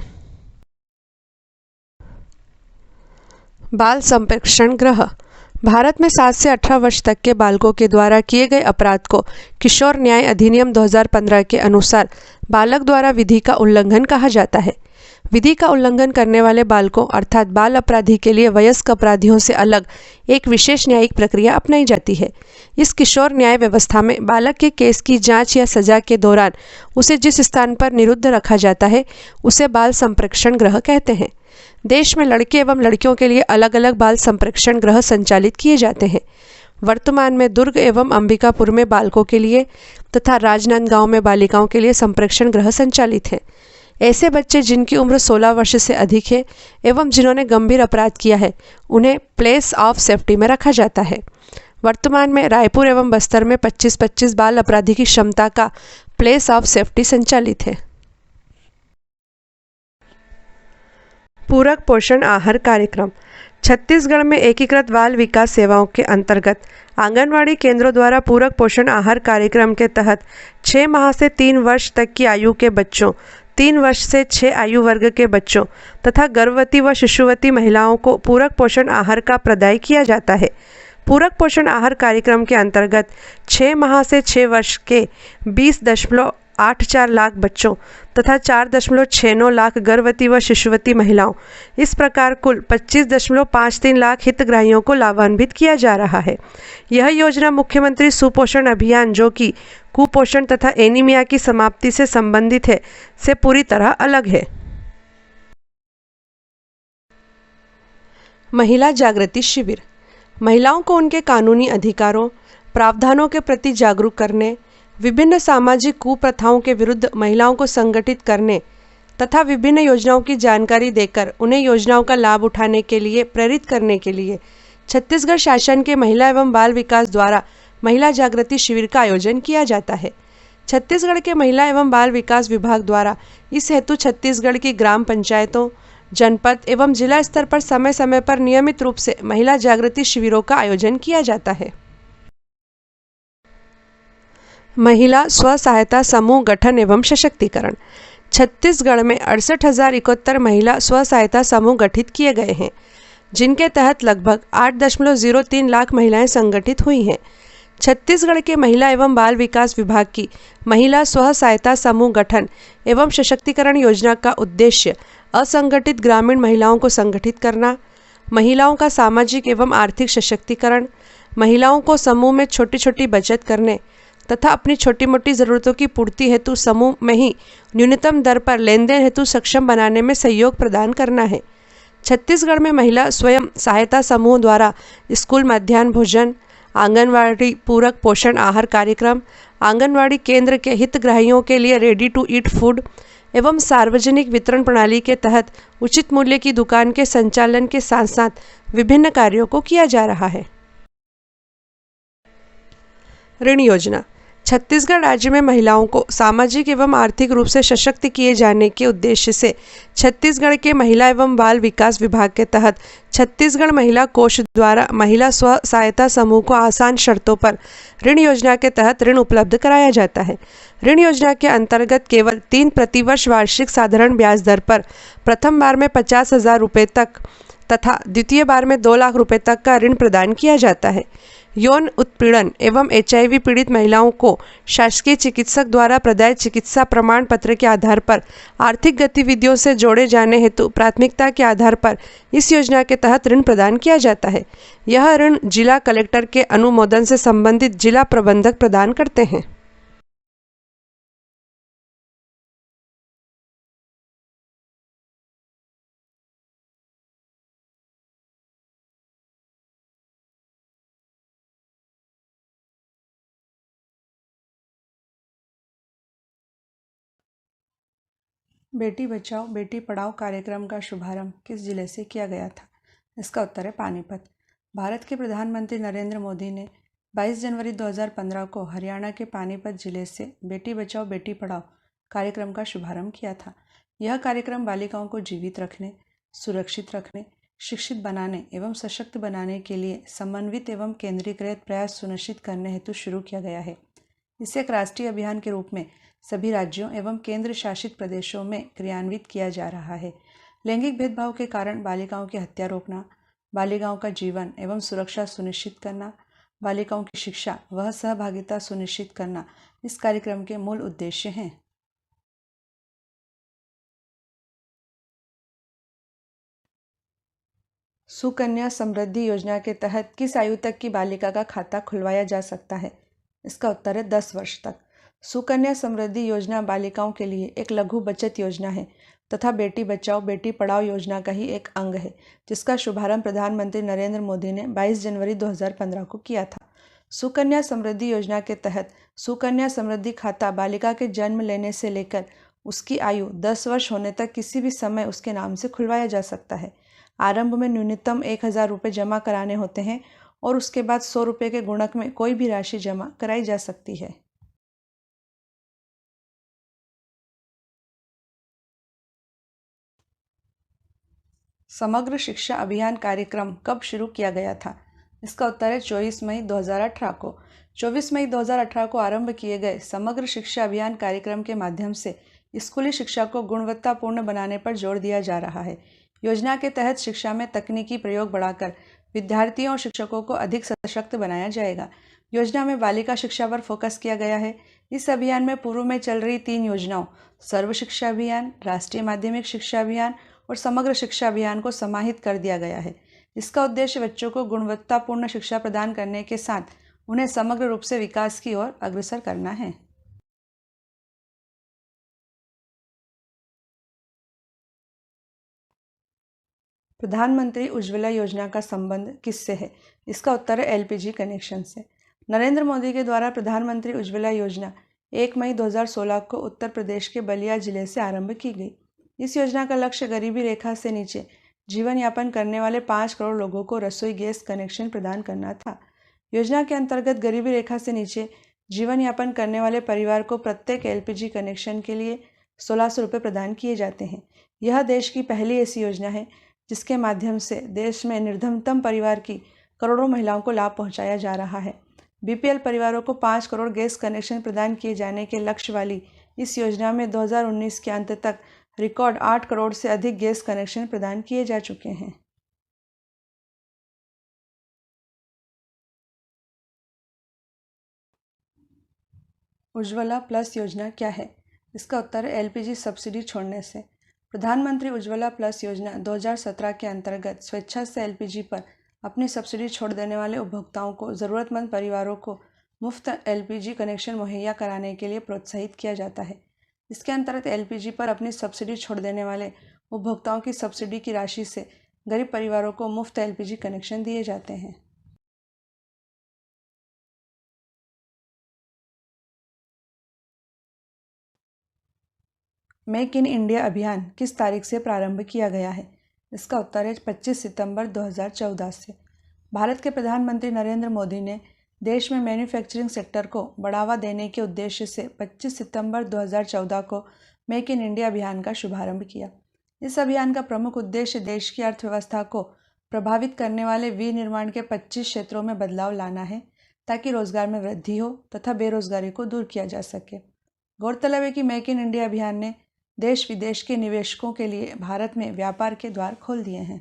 बाल संप्रेक्षण गृह भारत में 7 से 18 वर्ष तक के बालकों के द्वारा किए गए अपराध को किशोर न्याय अधिनियम 2015 के अनुसार बालक द्वारा विधि का उल्लंघन कहा जाता है। विधि का उल्लंघन करने वाले बालकों अर्थात बाल अपराधी के लिए वयस्क अपराधियों से अलग एक विशेष न्यायिक प्रक्रिया अपनाई जाती है। इस किशोर न्याय व्यवस्था में बालक के केस की जांच या सजा के दौरान उसे जिस स्थान पर निरुद्ध रखा जाता है उसे बाल संप्रेक्षण गृह कहते हैं। देश में लड़के एवं लड़कियों के लिए अलग अलग बाल संप्रेक्षण गृह संचालित किए जाते हैं। वर्तमान में दुर्ग एवं अंबिकापुर में बालकों के लिए तथा राजनांदगांव में बालिकाओं के लिए संप्रेक्षण गृह संचालित हैं। ऐसे बच्चे जिनकी उम्र 16 वर्ष से अधिक है एवं जिन्होंने गंभीर अपराध किया है, उन्हें प्लेस ऑफ सेफ्टी में रखा जाता है। वर्तमान में रायपुर एवं बस्तर में 25-25 बाल अपराधी की क्षमता का प्लेस ऑफ सेफ्टी संचालित है। पूरक पोषण आहार कार्यक्रम छत्तीसगढ़ में एकीकृत बाल विकास सेवाओं के अंतर्गत आंगनवाड़ी केंद्रों द्वारा पूरक पोषण आहार कार्यक्रम के तहत 6 माह से 3 वर्ष तक की आयु के बच्चों, 3 वर्ष से 6 आयु वर्ग के बच्चों तथा गर्भवती व शिशुवती महिलाओं को पूरक पोषण आहार का प्रदाय किया जाता है। पूरक पोषण आहार कार्यक्रम के अंतर्गत 6 माह से 6 वर्ष के 20.84 लाख बच्चों तथा 4.69 लाख गर्भवती व शिशुवती महिलाओं, इस प्रकार कुल 25.53 लाख हितग्राहियों को लाभान्वित किया जा रहा है। यह योजना मुख्यमंत्री सुपोषण अभियान, जो कि कुपोषण तथा एनीमिया की समाप्ति से संबंधित है, से पूरी तरह अलग है। महिला जागृति शिविर महिलाओं को उनके कानूनी अधिकारों, प्रावधानों के प्रति जागरूक करने, विभिन्न सामाजिक कुप्रथाओं के विरुद्ध महिलाओं को संगठित करने तथा विभिन्न योजनाओं की जानकारी देकर उन्हें योजनाओं का लाभ उठाने के लिए प्रेरित करने के लिए छत्तीसगढ़ शासन के महिला एवं बाल विकास द्वारा महिला जागृति शिविर का आयोजन किया जाता है। छत्तीसगढ़ के महिला एवं बाल विकास विभाग द्वारा इस हेतु छत्तीसगढ़ की ग्राम पंचायतों, जनपद एवं जिला स्तर पर समय समय पर नियमित रूप से महिला जागृति शिविरों का आयोजन किया जाता है। महिला स्व सहायता समूह गठन एवं सशक्तिकरण छत्तीसगढ़ में 68,071 महिला स्व सहायता समूह गठित किए गए हैं, जिनके तहत लगभग 8.03 लाख महिलाएं संगठित हुई हैं। छत्तीसगढ़ के महिला एवं बाल विकास विभाग की महिला स्व सहायता समूह गठन एवं सशक्तिकरण योजना का उद्देश्य असंगठित ग्रामीण महिलाओं को संगठित करना, महिलाओं का सामाजिक एवं आर्थिक सशक्तिकरण, महिलाओं को समूह में छोटी छोटी बचत करने तथा अपनी छोटी मोटी ज़रूरतों की पूर्ति हेतु समूह में ही न्यूनतम दर पर लेन देन हेतु सक्षम बनाने में सहयोग प्रदान करना है। छत्तीसगढ़ में महिला स्वयं सहायता समूह द्वारा स्कूल मध्याह्न भोजन, आंगनवाड़ी पूरक पोषण आहार कार्यक्रम, आंगनवाड़ी केंद्र के हितग्राहियों के लिए रेडी टू ईट फूड एवं सार्वजनिक वितरण प्रणाली के तहत उचित मूल्य की दुकान के संचालन के साथ साथ विभिन्न कार्यों को किया जा रहा है। ऋण योजना छत्तीसगढ़ राज्य में महिलाओं को सामाजिक एवं आर्थिक रूप से सशक्त किए जाने के उद्देश्य से छत्तीसगढ़ के महिला एवं बाल विकास विभाग के तहत छत्तीसगढ़ महिला कोष द्वारा महिला स्व सहायता समूह को आसान शर्तों पर ऋण योजना के तहत ऋण उपलब्ध कराया जाता है। ऋण योजना के अंतर्गत केवल 3 प्रतिवर्ष वार्षिक साधारण ब्याज दर पर प्रथम बार में 50,000 रुपये तक तथा द्वितीय बार में 2 लाख रुपये तक का ऋण प्रदान किया जाता है। यौन उत्पीड़न एवं HIV पीड़ित महिलाओं को शासकीय चिकित्सक द्वारा प्रदत्त चिकित्सा प्रमाण पत्र के आधार पर आर्थिक गतिविधियों से जोड़े जाने हेतु प्राथमिकता के आधार पर इस योजना के तहत ऋण प्रदान किया जाता है। यह ऋण जिला कलेक्टर के अनुमोदन से संबंधित जिला प्रबंधक प्रदान करते हैं। बेटी बचाओ बेटी पढ़ाओ कार्यक्रम का शुभारंभ किस जिले से किया गया था? इसका उत्तर है पानीपत। भारत के प्रधानमंत्री नरेंद्र मोदी ने 22 जनवरी 2015 को हरियाणा के पानीपत जिले से बेटी बचाओ बेटी पढ़ाओ कार्यक्रम का शुभारंभ किया था। यह कार्यक्रम बालिकाओं को जीवित रखने, सुरक्षित रखने, शिक्षित बनाने एवं सशक्त बनाने के लिए समन्वित एवं केंद्रीकृत प्रयास सुनिश्चित करने हेतु शुरू किया गया है। इसे एक राष्ट्रीय अभियान के रूप में सभी राज्यों एवं केंद्र शासित प्रदेशों में क्रियान्वित किया जा रहा है। लैंगिक भेदभाव के कारण बालिकाओं की हत्या रोकना, बालिकाओं का जीवन एवं सुरक्षा सुनिश्चित करना, बालिकाओं की शिक्षा व सहभागिता सुनिश्चित करना इस कार्यक्रम के मूल उद्देश्य हैं। सुकन्या समृद्धि योजना के तहत किस आयु तक की बालिका का खाता खुलवाया जा सकता है? इसका उत्तर है 10 वर्ष तक। सुकन्या समृद्धि योजना बालिकाओं के लिए एक लघु बचत योजना है तथा बेटी बचाओ बेटी पढ़ाओ योजना का ही एक अंग है, जिसका शुभारंभ प्रधानमंत्री नरेंद्र मोदी ने 22 जनवरी 2015 को किया था। सुकन्या समृद्धि योजना के तहत सुकन्या समृद्धि खाता बालिका के जन्म लेने से लेकर उसकी आयु 10 वर्ष होने तक किसी भी समय उसके नाम से खुलवाया जा सकता है। आरंभ में न्यूनतम 1000 रुपये जमा कराने होते हैं और उसके बाद 100 रुपये के गुणक में कोई भी राशि जमा कराई जा सकती है। समग्र शिक्षा अभियान कार्यक्रम कब शुरू किया गया था? इसका उत्तर है 24 मई 2018 को। 24 मई 2018 को आरंभ किए गए समग्र शिक्षा अभियान कार्यक्रम के माध्यम से स्कूली शिक्षा को गुणवत्तापूर्ण बनाने पर जोर दिया जा रहा है। योजना के तहत शिक्षा में तकनीकी प्रयोग बढ़ाकर विद्यार्थियों और शिक्षकों को अधिक सशक्त बनाया जाएगा। योजना में बालिका शिक्षा पर फोकस किया गया है। इस अभियान में पूर्व में चल रही 3 योजनाओं सर्व शिक्षा अभियान, राष्ट्रीय माध्यमिक शिक्षा अभियान और समग्र शिक्षा अभियान को समाहित कर दिया गया है। इसका उद्देश्य बच्चों को गुणवत्तापूर्ण शिक्षा प्रदान करने के साथ उन्हें समग्र रूप से विकास की ओर अग्रसर करना है। प्रधानमंत्री उज्ज्वला योजना का संबंध किससे है? इसका उत्तर है LPG कनेक्शन से। नरेंद्र मोदी के द्वारा प्रधानमंत्री उज्ज्वला योजना 1 मई 2016 को उत्तर प्रदेश के बलिया जिले से आरंभ की गई। इस योजना का लक्ष्य गरीबी रेखा से नीचे जीवन यापन करने वाले 5 करोड़ लोगों को रसोई गैस कनेक्शन प्रदान करना था। योजना के अंतर्गत गरीबी रेखा से नीचे जीवन यापन करने वाले परिवार को प्रत्येक LPG कनेक्शन के लिए 1600 रुपये प्रदान किए जाते हैं। यह देश की पहली ऐसी योजना है जिसके माध्यम से देश में निर्धनतम परिवार की करोड़ों महिलाओं को लाभ पहुंचाया जा रहा है। BPL परिवारों को 5 करोड़ गैस कनेक्शन प्रदान किए जाने के लक्ष्य वाली इस योजना में 2019 के अंत तक रिकॉर्ड 8 करोड़ से अधिक गैस कनेक्शन प्रदान किए जा चुके हैं। उज्ज्वला प्लस योजना क्या है? इसका उत्तर है LPG सब्सिडी छोड़ने से। प्रधानमंत्री उज्ज्वला प्लस योजना 2017 के अंतर्गत स्वेच्छा से LPG पर अपनी सब्सिडी छोड़ देने वाले उपभोक्ताओं को ज़रूरतमंद परिवारों को मुफ्त LPG कनेक्शन मुहैया कराने के लिए प्रोत्साहित किया जाता है। इसके अंतर्गत LPG पर अपनी सब्सिडी छोड़ देने वाले उपभोक्ताओं की सब्सिडी की राशि से गरीब परिवारों को मुफ्त LPG कनेक्शन दिए जाते हैं। मेक इन इंडिया अभियान किस तारीख से प्रारंभ किया गया है? इसका उत्तर है 25 सितंबर 2014 से। भारत के प्रधानमंत्री नरेंद्र मोदी ने देश में मैन्युफैक्चरिंग सेक्टर को बढ़ावा देने के उद्देश्य से 25 सितंबर 2014 को मेक इन इंडिया अभियान का शुभारंभ किया। इस अभियान का प्रमुख उद्देश्य देश की अर्थव्यवस्था को प्रभावित करने वाले विनिर्माण के 25 क्षेत्रों में बदलाव लाना है ताकि रोजगार में वृद्धि हो तथा बेरोजगारी को दूर किया जा सके। गौरतलब है कि मेक इन इंडिया अभियान ने देश विदेश के निवेशकों के लिए भारत में व्यापार के द्वार खोल दिए हैं।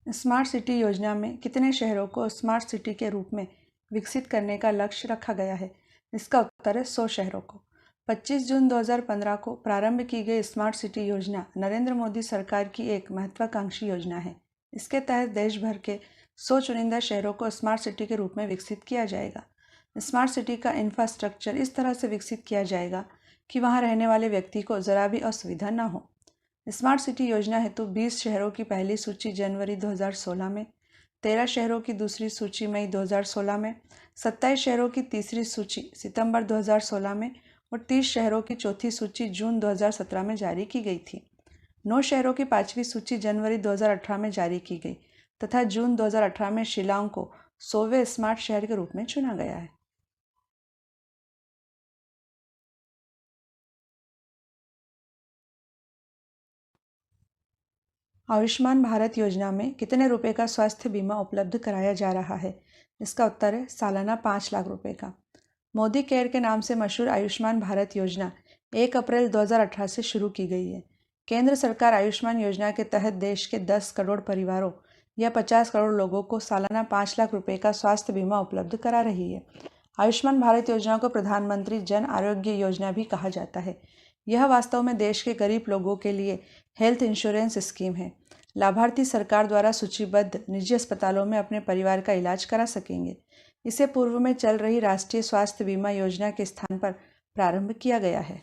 स्मार्ट सिटी योजना में कितने शहरों को स्मार्ट सिटी के रूप में विकसित करने का लक्ष्य रखा गया है? इसका उत्तर है 100 शहरों को। 25 जून 2015 को प्रारंभ की गई स्मार्ट सिटी योजना नरेंद्र मोदी सरकार की एक महत्वाकांक्षी योजना है। इसके तहत देश भर के 100 चुनिंदा शहरों को स्मार्ट सिटी के रूप में विकसित किया जाएगा। स्मार्ट सिटी का इंफ्रास्ट्रक्चर इस तरह से विकसित किया जाएगा कि वहां रहने वाले व्यक्ति को जरा भी असुविधा न हो। स्मार्ट सिटी योजना हेतु 20 शहरों की पहली सूची जनवरी 2016 में, 13 शहरों की दूसरी सूची मई 2016 में, 27 शहरों की तीसरी सूची सितंबर 2016 में और 30 शहरों की चौथी सूची जून 2017 में जारी की गई थी। 9 शहरों की पांचवी सूची जनवरी 2018 में जारी की गई तथा जून 2018 में शिलांग को 100वें स्मार्ट शहर के रूप में चुना गया है। आयुष्मान भारत योजना में कितने रुपए का स्वास्थ्य बीमा उपलब्ध कराया जा रहा है? इसका उत्तर है सालाना 5 लाख रुपए का। मोदी केयर के नाम से मशहूर आयुष्मान भारत योजना 1 अप्रैल 2018 से शुरू की गई है। केंद्र सरकार आयुष्मान योजना के तहत देश के 10 करोड़ परिवारों या 50 करोड़ लोगों को सालाना 5 लाख रुपए का स्वास्थ्य बीमा उपलब्ध करा रही है। आयुष्मान भारत योजना को प्रधानमंत्री जन आरोग्य योजना भी कहा जाता है। यह वास्तव में देश के गरीब लोगों के लिए हेल्थ इंश्योरेंस स्कीम है। लाभार्थी सरकार द्वारा सूचीबद्ध निजी अस्पतालों में अपने परिवार का इलाज करा सकेंगे। इसे पूर्व में चल रही राष्ट्रीय स्वास्थ्य बीमा योजना के स्थान पर प्रारंभ किया गया है।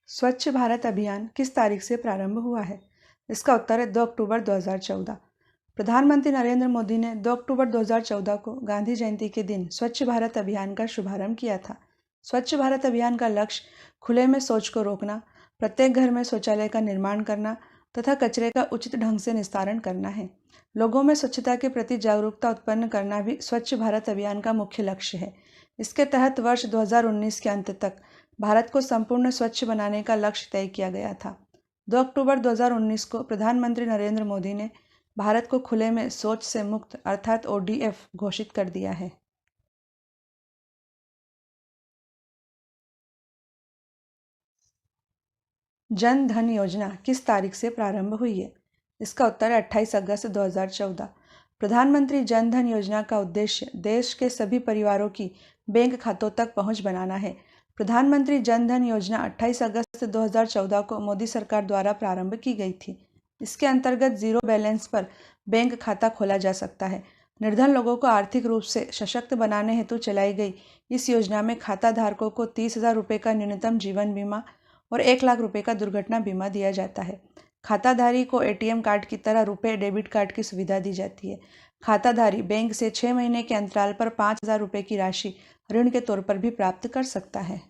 स्वच्छ भारत अभियान किस तारीख से प्रारंभ हुआ है? इसका उत्तर है 2 अक्टूबर 2014। प्रधानमंत्री नरेंद्र मोदी ने 2 अक्टूबर 2014 को गांधी जयंती के दिन स्वच्छ भारत अभियान का शुभारंभ किया था। स्वच्छ भारत अभियान का लक्ष्य खुले में शौच को रोकना, प्रत्येक घर में शौचालय का निर्माण करना तथा कचरे का उचित ढंग से निस्तारण करना है। लोगों में स्वच्छता के प्रति जागरूकता उत्पन्न करना भी स्वच्छ भारत अभियान का मुख्य लक्ष्य है। इसके तहत वर्ष 2019 के अंत तक भारत को संपूर्ण स्वच्छ बनाने का लक्ष्य तय किया गया था। 2 अक्टूबर 2019 को प्रधानमंत्री नरेंद्र मोदी ने भारत को खुले में शौच से मुक्त अर्थात ODF घोषित कर दिया है। जन धन योजना किस तारीख से प्रारंभ हुई है? इसका उत्तर है 28 अगस्त 2014। प्रधानमंत्री जन धन योजना का उद्देश्य देश के सभी परिवारों की बैंक खातों तक पहुंच बनाना है। प्रधानमंत्री जन धन योजना 28 अगस्त 2014 को मोदी सरकार द्वारा प्रारंभ की गई थी। इसके अंतर्गत जीरो बैलेंस पर बैंक खाता खोला जा सकता है। निर्धन लोगों को आर्थिक रूप से सशक्त बनाने हेतु चलाई गई इस योजना में खाता धारकों को 30,000 रुपये का न्यूनतम जीवन बीमा और 1 लाख रुपए का दुर्घटना बीमा दिया जाता है। खाताधारी को ATM कार्ड की तरह रुपए डेबिट कार्ड की सुविधा दी जाती है। खाताधारी बैंक से 6 महीने के अंतराल पर 5,000 रुपये की राशि ऋण के तौर पर भी प्राप्त कर सकता है।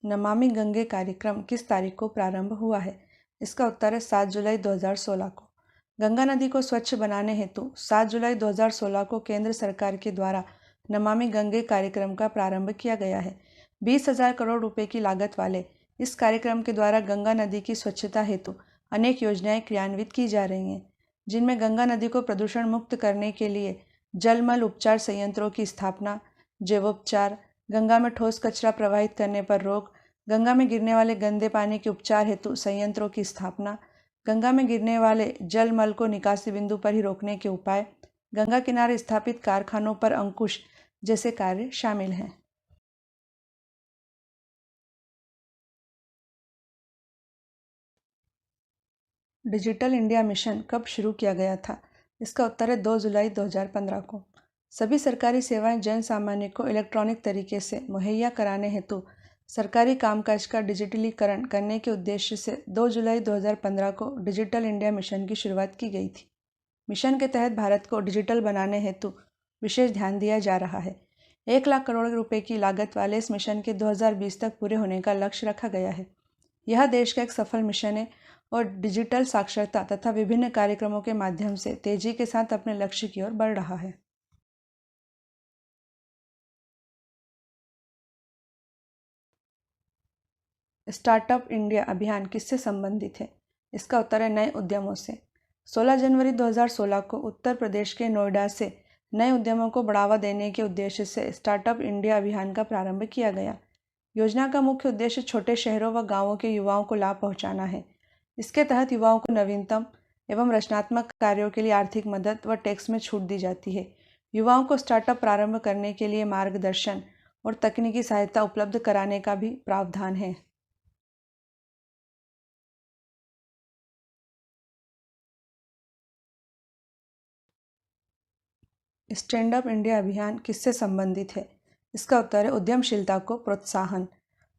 नमामि गंगे कार्यक्रम किस तारीख को प्रारंभ हुआ है? इसका उत्तर है 7 जुलाई 2016 को। गंगा नदी को स्वच्छ बनाने हेतु 7 जुलाई 2016 को केंद्र सरकार के द्वारा नमामि गंगे कार्यक्रम का प्रारंभ किया गया है। 20,000 करोड़ रुपए की लागत वाले इस कार्यक्रम के द्वारा गंगा नदी की स्वच्छता हेतु अनेक योजनाएं क्रियान्वित की जा रही हैं, जिनमें गंगा नदी को प्रदूषण मुक्त करने के लिए जलमल उपचार संयंत्रों की स्थापना, जैवोपचार, गंगा में ठोस कचरा प्रवाहित करने पर रोक, गंगा में गिरने वाले गंदे पानी के उपचार हेतु संयंत्रों की स्थापना, गंगा में गिरने वाले जल मल को निकासी बिंदु पर ही रोकने के उपाय, गंगा किनारे स्थापित कारखानों पर अंकुश जैसे कार्य शामिल हैं। डिजिटल इंडिया मिशन कब शुरू किया गया था? इसका उत्तर है 2 जुलाई 2015 को। सभी सरकारी सेवाएं जन सामान्य को इलेक्ट्रॉनिक तरीके से मुहैया कराने हेतु सरकारी कामकाज का डिजिटलीकरण करने के उद्देश्य से 2 जुलाई 2015 को डिजिटल इंडिया मिशन की शुरुआत की गई थी। मिशन के तहत भारत को डिजिटल बनाने हेतु विशेष ध्यान दिया जा रहा है। 1 लाख करोड़ रुपए की लागत वाले इस मिशन के 2020 तक पूरे होने का लक्ष्य रखा गया है। यह देश का एक सफल मिशन है और डिजिटल साक्षरता तथा विभिन्न कार्यक्रमों के माध्यम से तेजी के साथ अपने लक्ष्य की ओर बढ़ रहा है। स्टार्टअप इंडिया अभियान किससे संबंधित है? इसका उत्तर है नए उद्यमों से। 16 जनवरी 2016 को उत्तर प्रदेश के नोएडा से नए उद्यमों को बढ़ावा देने के उद्देश्य से स्टार्टअप इंडिया अभियान का प्रारंभ किया गया। योजना का मुख्य उद्देश्य छोटे शहरों व गांवों के युवाओं को लाभ पहुंचाना है। इसके तहत युवाओं को नवीनतम एवं रचनात्मक कार्यों के लिए आर्थिक मदद व टैक्स में छूट दी जाती है। युवाओं को स्टार्टअप प्रारंभ करने के लिए मार्गदर्शन और तकनीकी सहायता उपलब्ध कराने का भी प्रावधान है। स्टैंड अप इंडिया अभियान किससे संबंधित है? इसका उत्तर है उद्यमशीलता को प्रोत्साहन।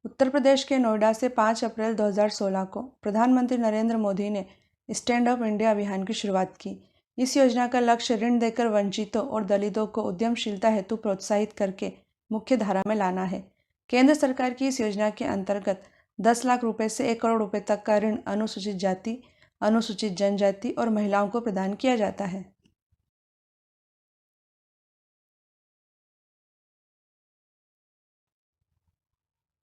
उत्तर प्रदेश के नोएडा से 5 अप्रैल 2016 को प्रधानमंत्री नरेंद्र मोदी ने स्टैंड अप इंडिया अभियान की शुरुआत की। इस योजना का लक्ष्य ऋण देकर वंचितों और दलितों को उद्यमशीलता हेतु प्रोत्साहित करके मुख्य धारा में लाना है। केंद्र सरकार की इस योजना के अंतर्गत 10 लाख रुपए से 1 करोड़ रुपए तक का ऋण अनुसूचित जाति, अनुसूचित जनजाति और महिलाओं को प्रदान किया जाता है।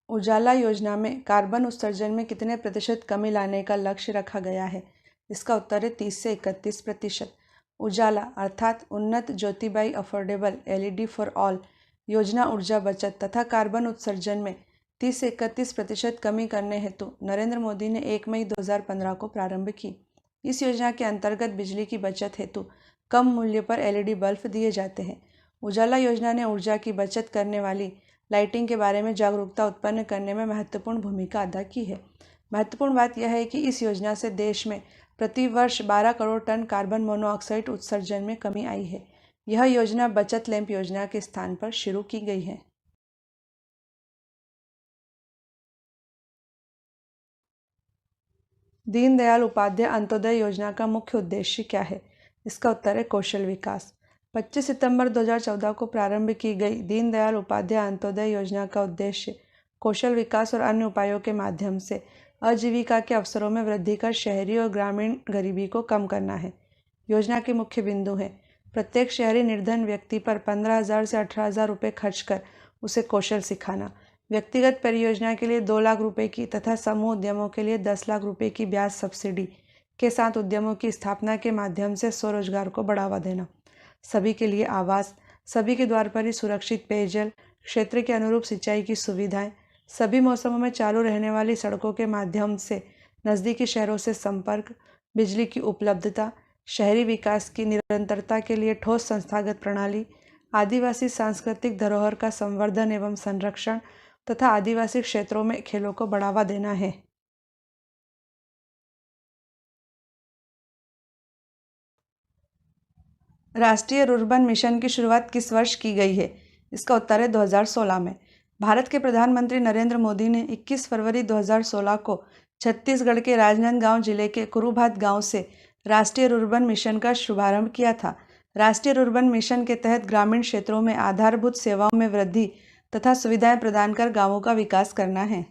उजाला योजना में कार्बन उत्सर्जन में कितने प्रतिशत कमी लाने का लक्ष्य रखा गया है? इसका उत्तर है 30 से 31%। उजाला अर्थात उन्नत Jyotibai affordable LED for all योजना ऊर्जा बचत तथा कार्बन उत्सर्जन में 30 से 31% कमी करने हेतु नरेंद्र मोदी ने 1 मई 2015 को प्रारंभ की। इस योजना के अंतर्गत बिजली की बचत हेतु कम मूल्य पर एलईडी बल्ब दिए जाते हैं। उजाला योजना ने ऊर्जा की बचत करने वाली लाइटिंग के बारे में जागरूकता उत्पन्न करने में महत्वपूर्ण भूमिका अदा की है। महत्वपूर्ण बात यह है कि इस योजना से देश में प्रति वर्ष 12 करोड़ टन कार्बन मोनोऑक्साइड उत्सर्जन में कमी आई है। यह योजना बचत लैंप योजना के स्थान पर शुरू की गई है। दीनदयाल उपाध्याय अंत्योदय योजना का मुख्य उद्देश्य क्या है? इसका उत्तर है कौशल विकास। 25 सितंबर 2014 को प्रारंभ की गई दीनदयाल उपाध्याय अंत्योदय योजना का उद्देश्य कौशल विकास और अन्य उपायों के माध्यम से आजीविका के अवसरों में वृद्धि कर शहरी और ग्रामीण गरीबी को कम करना है। योजना के मुख्य बिंदु हैं: प्रत्येक शहरी निर्धन व्यक्ति पर 15,000 से 18,000 रुपये खर्च कर उसे कौशल सिखाना, व्यक्तिगत परियोजना के लिए 2 लाख रुपये की तथा समूह उद्यमों के लिए 10 लाख रुपये की ब्याज सब्सिडी के साथ उद्यमों की स्थापना के माध्यम से स्वरोजगार को बढ़ावा देना, सभी के लिए आवास, सभी के द्वार पर ही सुरक्षित पेयजल, क्षेत्र के अनुरूप सिंचाई की सुविधाएं, सभी मौसमों में चालू रहने वाली सड़कों के माध्यम से नज़दीकी शहरों से संपर्क, बिजली की उपलब्धता, शहरी विकास की निरंतरता के लिए ठोस संस्थागत प्रणाली, आदिवासी सांस्कृतिक धरोहर का संवर्धन एवं संरक्षण तथा आदिवासी क्षेत्रों में खेलों को बढ़ावा देना है। राष्ट्रीय रुर्बन मिशन की शुरुआत किस वर्ष की गई है? इसका उत्तर है 2016 में। भारत के प्रधानमंत्री नरेंद्र मोदी ने 21 फरवरी 2016 को छत्तीसगढ़ के राजनांदगांव जिले के कुरुभात गांव से राष्ट्रीय रुर्बन मिशन का शुभारंभ किया था। राष्ट्रीय रुर्बन मिशन के तहत ग्रामीण क्षेत्रों में आधारभूत सेवाओं में वृद्धि तथा सुविधाएं प्रदान कर गांवों का विकास करना है।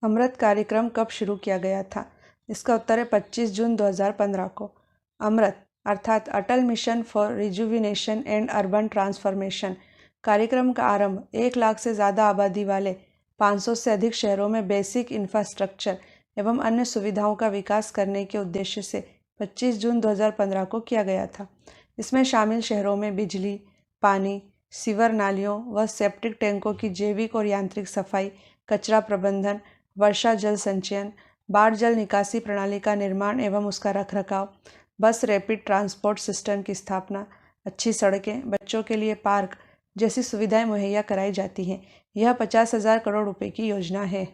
अमृत कार्यक्रम कब शुरू किया गया था? इसका उत्तर है 25 जून 2015 को। अमृत अर्थात Atal mission for rejuvenation and urban transformation कार्यक्रम का आरंभ 1 लाख से ज़्यादा आबादी वाले 500 से अधिक शहरों में बेसिक इंफ्रास्ट्रक्चर एवं अन्य सुविधाओं का विकास करने के उद्देश्य से 25 जून 2015 को किया गया था। इसमें शामिल शहरों में बिजली, पानी, सीवर नालियों व सेप्टिक टैंकों की जैविक और यांत्रिक सफाई, कचरा प्रबंधन, वर्षा जल संचयन, बाढ़ जल निकासी प्रणाली का निर्माण एवं उसका रखरखाव, बस रैपिड ट्रांसपोर्ट सिस्टम की स्थापना, अच्छी सड़कें, बच्चों के लिए पार्क जैसी सुविधाएं मुहैया कराई जाती हैं। यह 50,000 करोड़ रुपए की योजना है।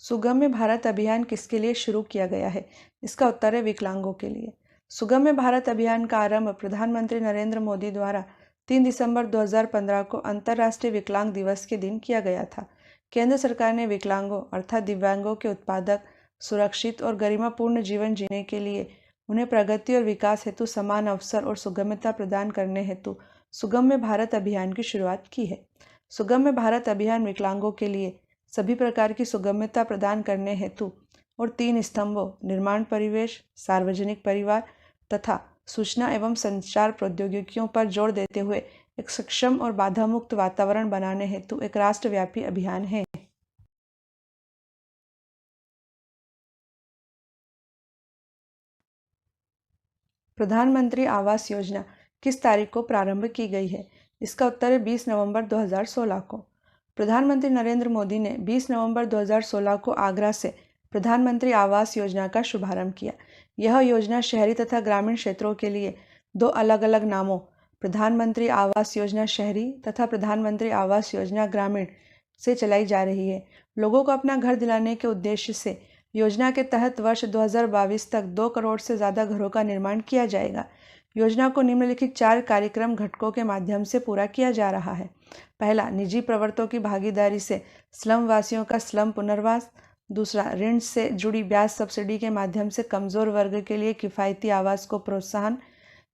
सुगम्य भारत अभियान किसके लिए शुरू किया गया है? इसका उत्तर है विकलांगों के लिए। सुगम्य भारत अभियान का आरंभ प्रधानमंत्री नरेंद्र मोदी द्वारा 3 दिसंबर 2015 को अंतर्राष्ट्रीय विकलांग दिवस के दिन किया गया था। केंद्र सरकार ने विकलांगों अर्थात दिव्यांगों के उत्पादक, सुरक्षित और गरिमापूर्ण जीवन जीने के लिए उन्हें प्रगति और विकास हेतु समान अवसर और सुगम्यता प्रदान करने हेतु सुगम्य भारत अभियान की शुरुआत की है। सुगम्य भारत अभियान विकलांगों के लिए सभी प्रकार की सुगम्यता प्रदान करने हेतु और 3 स्तंभों निर्माण परिवेश, सार्वजनिक परिवार तथा सूचना एवं संचार प्रौद्योगिकियों पर जोर देते हुए एक सक्षम और बाधा मुक्त वातावरण बनाने हेतु एक राष्ट्रव्यापी अभियान है। प्रधानमंत्री आवास योजना किस तारीख को प्रारंभ की गई है? इसका उत्तर है 20 नवंबर 2016 को। प्रधानमंत्री नरेंद्र मोदी ने 20 नवंबर 2016 को आगरा से प्रधानमंत्री आवास योजना का शुभारंभ किया। यह योजना शहरी तथा ग्रामीण क्षेत्रों के लिए दो अलग अलग नामों प्रधानमंत्री आवास योजना शहरी तथा प्रधानमंत्री आवास योजना ग्रामीण से चलाई जा रही है। लोगों को अपना घर दिलाने के उद्देश्य से योजना के तहत वर्ष 2022 तक 2 करोड़ से ज़्यादा घरों का निर्माण किया जाएगा। योजना को निम्नलिखित 4 कार्यक्रम घटकों के माध्यम से पूरा किया जा रहा है। पहला, निजी प्रवर्तकों की भागीदारी से स्लम वासियों का स्लम पुनर्वास। दूसरा, ऋण से जुड़ी ब्याज सब्सिडी के माध्यम से कमजोर वर्ग के लिए किफ़ायती आवास को प्रोत्साहन।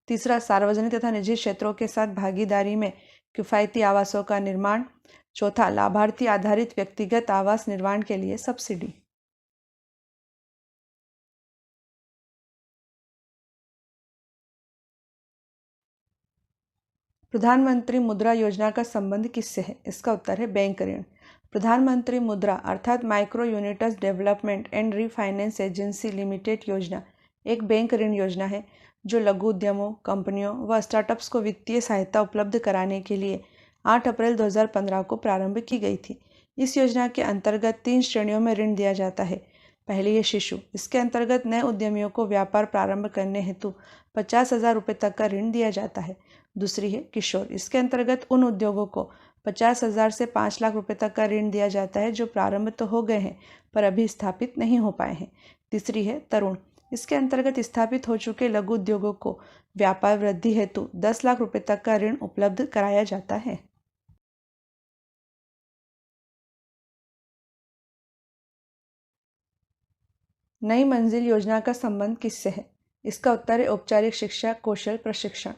तीसरा, सार्वजनिक तथा निजी क्षेत्रों के साथ भागीदारी में किफ़ायती आवासों का निर्माण। चौथा, लाभार्थी आधारित व्यक्तिगत आवास निर्माण के लिए सब्सिडी। प्रधानमंत्री मुद्रा योजना का संबंध किससे है? इसका उत्तर है बैंक ऋण। प्रधानमंत्री मुद्रा अर्थात micro units development and refinance agency limited योजना एक बैंक ऋण योजना है जो लघु उद्यमों, कंपनियों व स्टार्टअप्स को वित्तीय सहायता उपलब्ध कराने के लिए 8 अप्रैल 2015 को प्रारंभ की गई थी। इस योजना के अंतर्गत 3 श्रेणियों में ऋण दिया जाता है। पहली है शिशु। इसके अंतर्गत नए उद्यमियों को व्यापार प्रारंभ करने हेतु 50,000 रुपये तक का ऋण दिया जाता है। दूसरी है किशोर। इसके अंतर्गत उन उद्योगों को 50,000 से 5 लाख रुपए तक का ऋण दिया जाता है जो प्रारंभ तो हो गए हैं पर अभी स्थापित नहीं हो पाए हैं। तीसरी है तरुण। इसके अंतर्गत स्थापित हो चुके लघु उद्योगों को व्यापार वृद्धि हेतु 10 लाख रुपए तक का ऋण उपलब्ध कराया जाता है। नई मंजिल योजना का संबंध किससे है? इसका उत्तर है औपचारिक शिक्षा कौशल प्रशिक्षण।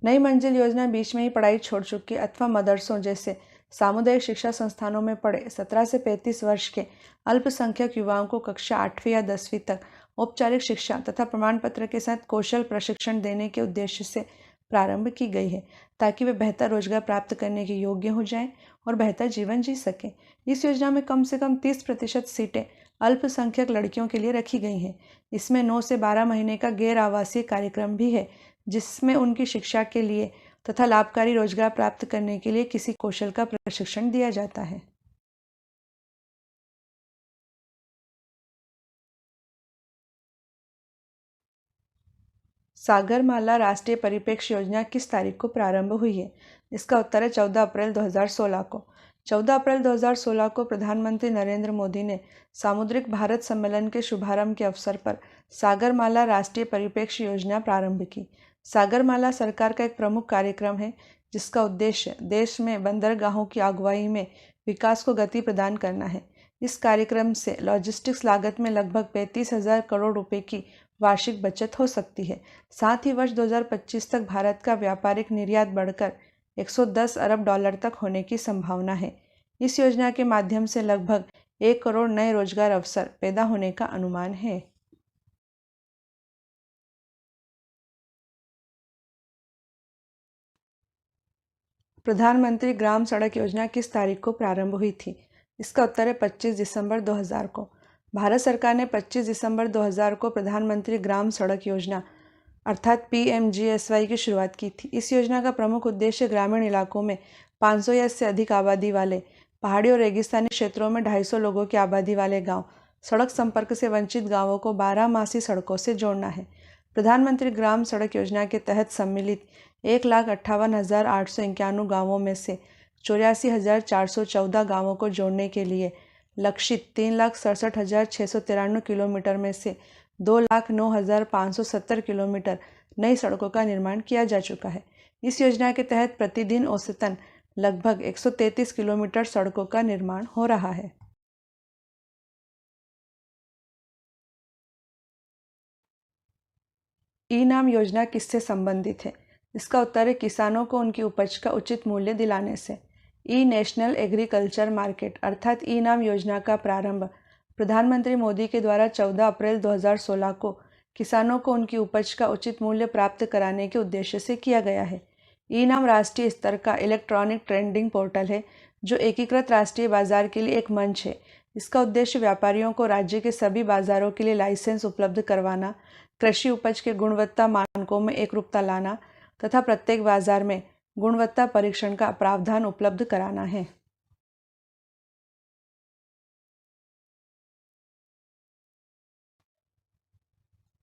नई मंजिल योजना बीच में ही पढ़ाई छोड़ चुके अथवा मदरसों जैसे सामुदायिक शिक्षा संस्थानों में पढ़े 17 से 35 वर्ष के अल्पसंख्यक युवाओं को कक्षा 8वीं या 10वीं तक औपचारिक शिक्षा तथा प्रमाण पत्र के साथ कौशल प्रशिक्षण देने के उद्देश्य से प्रारंभ की गई है ताकि वे बेहतर रोजगार प्राप्त करने के योग्य हो जाएं और बेहतर जीवन जी सकें। इस योजना में कम से कम 30% सीटें अल्पसंख्यक लड़कियों के लिए रखी गई हैं। इसमें 9 से 12 महीने का गैर आवासीय कार्यक्रम भी है जिसमें उनकी शिक्षा के लिए तथा लाभकारी रोजगार प्राप्त करने के लिए किसी कौशल का प्रशिक्षण दिया जाता है। सागरमाला राष्ट्रीय परिप्रेक्ष्य योजना किस तारीख को प्रारंभ हुई है? इसका उत्तर है 14 अप्रैल 2016 को। 14 अप्रैल 2016 को प्रधानमंत्री नरेंद्र मोदी ने सामुद्रिक भारत सम्मेलन के शुभारंभ के अवसर पर सागरमाला राष्ट्रीय परिप्रेक्ष्य योजना प्रारंभ की। सागरमाला सरकार का एक प्रमुख कार्यक्रम है जिसका उद्देश्य देश में बंदरगाहों की अगुवाई में विकास को गति प्रदान करना है। इस कार्यक्रम से लॉजिस्टिक्स लागत में लगभग 35,000 करोड़ रुपए की वार्षिक बचत हो सकती है। साथ ही वर्ष 2025 तक भारत का व्यापारिक निर्यात बढ़कर 110 अरब डॉलर तक होने की संभावना है। इस योजना के माध्यम से लगभग 1 करोड़ नए रोजगार अवसर पैदा होने का अनुमान है। प्रधानमंत्री ग्राम सड़क योजना किस तारीख को प्रारंभ हुई थी? इसका उत्तर है 25 दिसंबर 2000 को। भारत सरकार ने 25 दिसंबर 2000 को प्रधानमंत्री ग्राम सड़क योजना अर्थात PMGSY की शुरुआत की थी। इस योजना का प्रमुख उद्देश्य ग्रामीण इलाकों में 500 या इससे अधिक आबादी वाले, पहाड़ी और रेगिस्तानी क्षेत्रों में 250 लोगों की आबादी वाले गांव सड़क संपर्क से वंचित गांवों को 12 सड़कों से जोड़ना है। प्रधानमंत्री ग्राम सड़क योजना के तहत सम्मिलित 1,58,891 गांवों में से 84,414 गांवों को जोड़ने के लिए लक्षित 3,67,693 किलोमीटर में से 2,09,570 किलोमीटर नई सड़कों का निर्माण किया जा चुका है। इस योजना के तहत प्रतिदिन औसतन लगभग 133 किलोमीटर सड़कों का निर्माण हो रहा है। ई-नाम योजना किससे संबंधित है? इसका उत्तर है किसानों को उनकी उपज का उचित मूल्य दिलाने से। ई नेशनल एग्रीकल्चर मार्केट अर्थात ई-नाम योजना का प्रारंभ प्रधानमंत्री मोदी के द्वारा 14 अप्रैल 2016 को किसानों को उनकी उपज का उचित मूल्य प्राप्त कराने के उद्देश्य से किया गया है। ई-नाम राष्ट्रीय स्तर का इलेक्ट्रॉनिक ट्रेडिंग पोर्टल है जो एकीकृत राष्ट्रीय बाजार के लिए एक मंच है। इसका उद्देश्य व्यापारियों को राज्य के सभी बाजारों के लिए लाइसेंस उपलब्ध करवाना, कृषि उपज के गुणवत्ता मानकों में एकरूपता लाना तथा प्रत्येक बाजार में गुणवत्ता परीक्षण का प्रावधान उपलब्ध कराना है।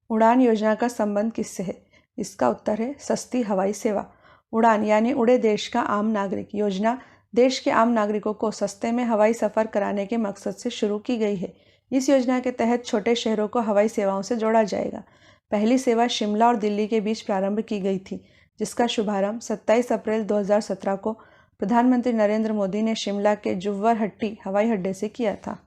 उड़ान योजना का संबंध किससे है? इसका उत्तर है सस्ती हवाई सेवा। उड़ान यानी उड़े देश का आम नागरिक योजना देश के आम नागरिकों को सस्ते में हवाई सफ़र कराने के मकसद से शुरू की गई है। इस योजना के तहत छोटे शहरों को हवाई सेवाओं से जोड़ा जाएगा। पहली सेवा शिमला और दिल्ली के बीच प्रारंभ की गई थी, जिसका शुभारंभ 27 अप्रैल 2017 को प्रधानमंत्री नरेंद्र मोदी ने शिमला के जुव्वरहट्टी हवाई अड्डे से किया था।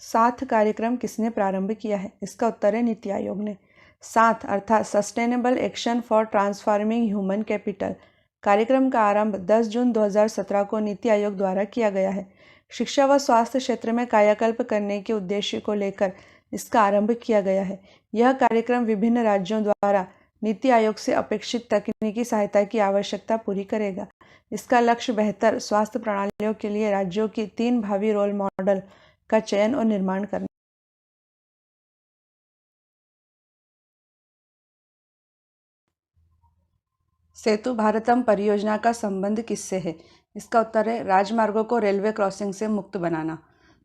साथ कार्यक्रम किसने प्रारंभ किया है? इसका उत्तर है नीति आयोग ने। साथ अर्थात sustainable action for transforming human capital कार्यक्रम का आरंभ 10 जून 2017 को नीति आयोग द्वारा किया गया है। शिक्षा व स्वास्थ्य क्षेत्र में कायाकल्प करने के उद्देश्य को लेकर इसका आरंभ किया गया है। यह कार्यक्रम विभिन्न राज्यों द्वारा नीति आयोग से अपेक्षित तकनीकी सहायता की आवश्यकता पूरी करेगा। इसका लक्ष्य बेहतर स्वास्थ्य प्रणालियों के लिए राज्यों की 3 भावी रोल मॉडल का चयन और निर्माण करना। सेतु भारतम परियोजना का संबंध किससे है? इसका उत्तर है राजमार्गों को रेलवे क्रॉसिंग से मुक्त बनाना।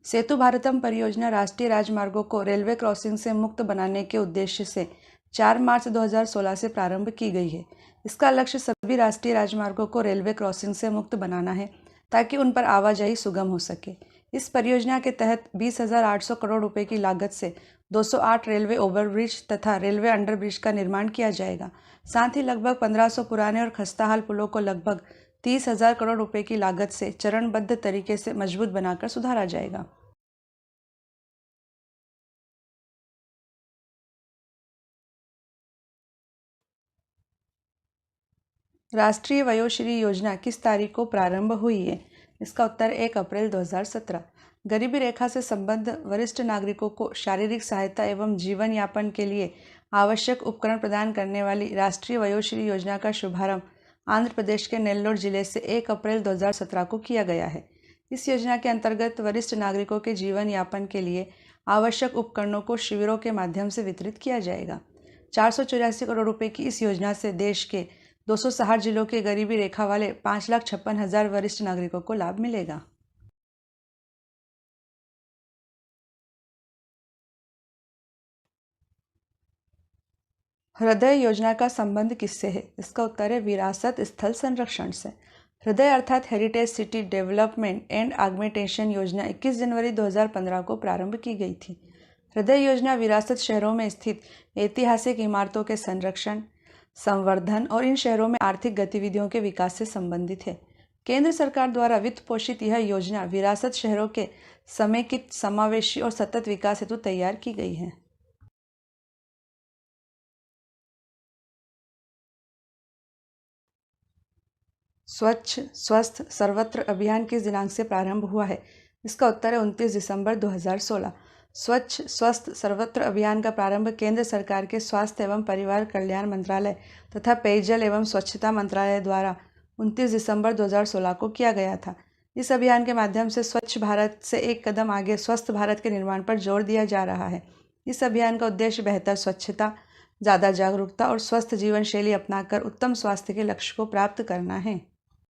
सेतु भारतम परियोजना राष्ट्रीय राजमार्गों को रेलवे क्रॉसिंग से मुक्त बनाने के उद्देश्य से 4 मार्च 2016 से प्रारंभ की गई है। इसका लक्ष्य सभी राष्ट्रीय राजमार्गों को रेलवे क्रॉसिंग से मुक्त बनाना है ताकि उन पर आवाजाही सुगम हो सके। इस परियोजना के तहत 20,800 करोड़ रुपए की लागत से 208 रेलवे ओवरब्रिज तथा रेलवे अंडरब्रिज का निर्माण किया जाएगा। साथ ही लगभग 1500 पुराने और खस्ताहाल पुलों को लगभग 30,000 करोड़ रुपए की लागत से चरणबद्ध तरीके से मजबूत बनाकर सुधारा जाएगा। राष्ट्रीय वयोश्री योजना किस तारीख को प्रारंभ हुई है? इसका उत्तर 1 अप्रैल 2017। गरीबी रेखा से संबद्ध वरिष्ठ नागरिकों को शारीरिक सहायता एवं जीवन यापन के लिए आवश्यक उपकरण प्रदान करने वाली राष्ट्रीय वयोश्री योजना का शुभारंभ आंध्र प्रदेश के नेल्लोर जिले से 1 अप्रैल 2017 को किया गया है। इस योजना के अंतर्गत वरिष्ठ नागरिकों के जीवन यापन के लिए आवश्यक उपकरणों को शिविरों के माध्यम से वितरित किया जाएगा। 484 करोड़ रुपए की इस योजना से देश के 260 जिलों के गरीबी रेखा वाले 5,56,000 वरिष्ठ नागरिकों को लाभ मिलेगा। हृदय योजना का संबंध किससे है? इसका उत्तर है विरासत स्थल संरक्षण से। हृदय अर्थात heritage city development and augmentation योजना 21 जनवरी 2015 को प्रारंभ की गई थी। हृदय योजना विरासत शहरों में स्थित ऐतिहासिक इमारतों के संरक्षण, संवर्धन और इन शहरों में आर्थिक गतिविधियों के विकास से संबंधित है। केंद्र सरकार द्वारा वित्त पोषित यह योजना विरासत शहरों के समेकित, समावेशी और सतत विकास हेतु तैयार की गई है। स्वच्छ स्वस्थ सर्वत्र अभियान किस दिनांक से प्रारंभ हुआ है? इसका उत्तर है 29 दिसंबर 2016। स्वच्छ स्वस्थ सर्वत्र अभियान का प्रारंभ केंद्र सरकार के स्वास्थ्य एवं परिवार कल्याण मंत्रालय तथा पेयजल एवं स्वच्छता मंत्रालय द्वारा 29 दिसंबर 2016 को किया गया था। इस अभियान के माध्यम से स्वच्छ भारत से एक कदम आगे स्वस्थ भारत के निर्माण पर जोर दिया जा रहा है। इस अभियान का उद्देश्य बेहतर स्वच्छता, ज़्यादा जागरूकता और स्वस्थ जीवन शैली अपनाकर उत्तम स्वास्थ्य के लक्ष्य को प्राप्त करना है।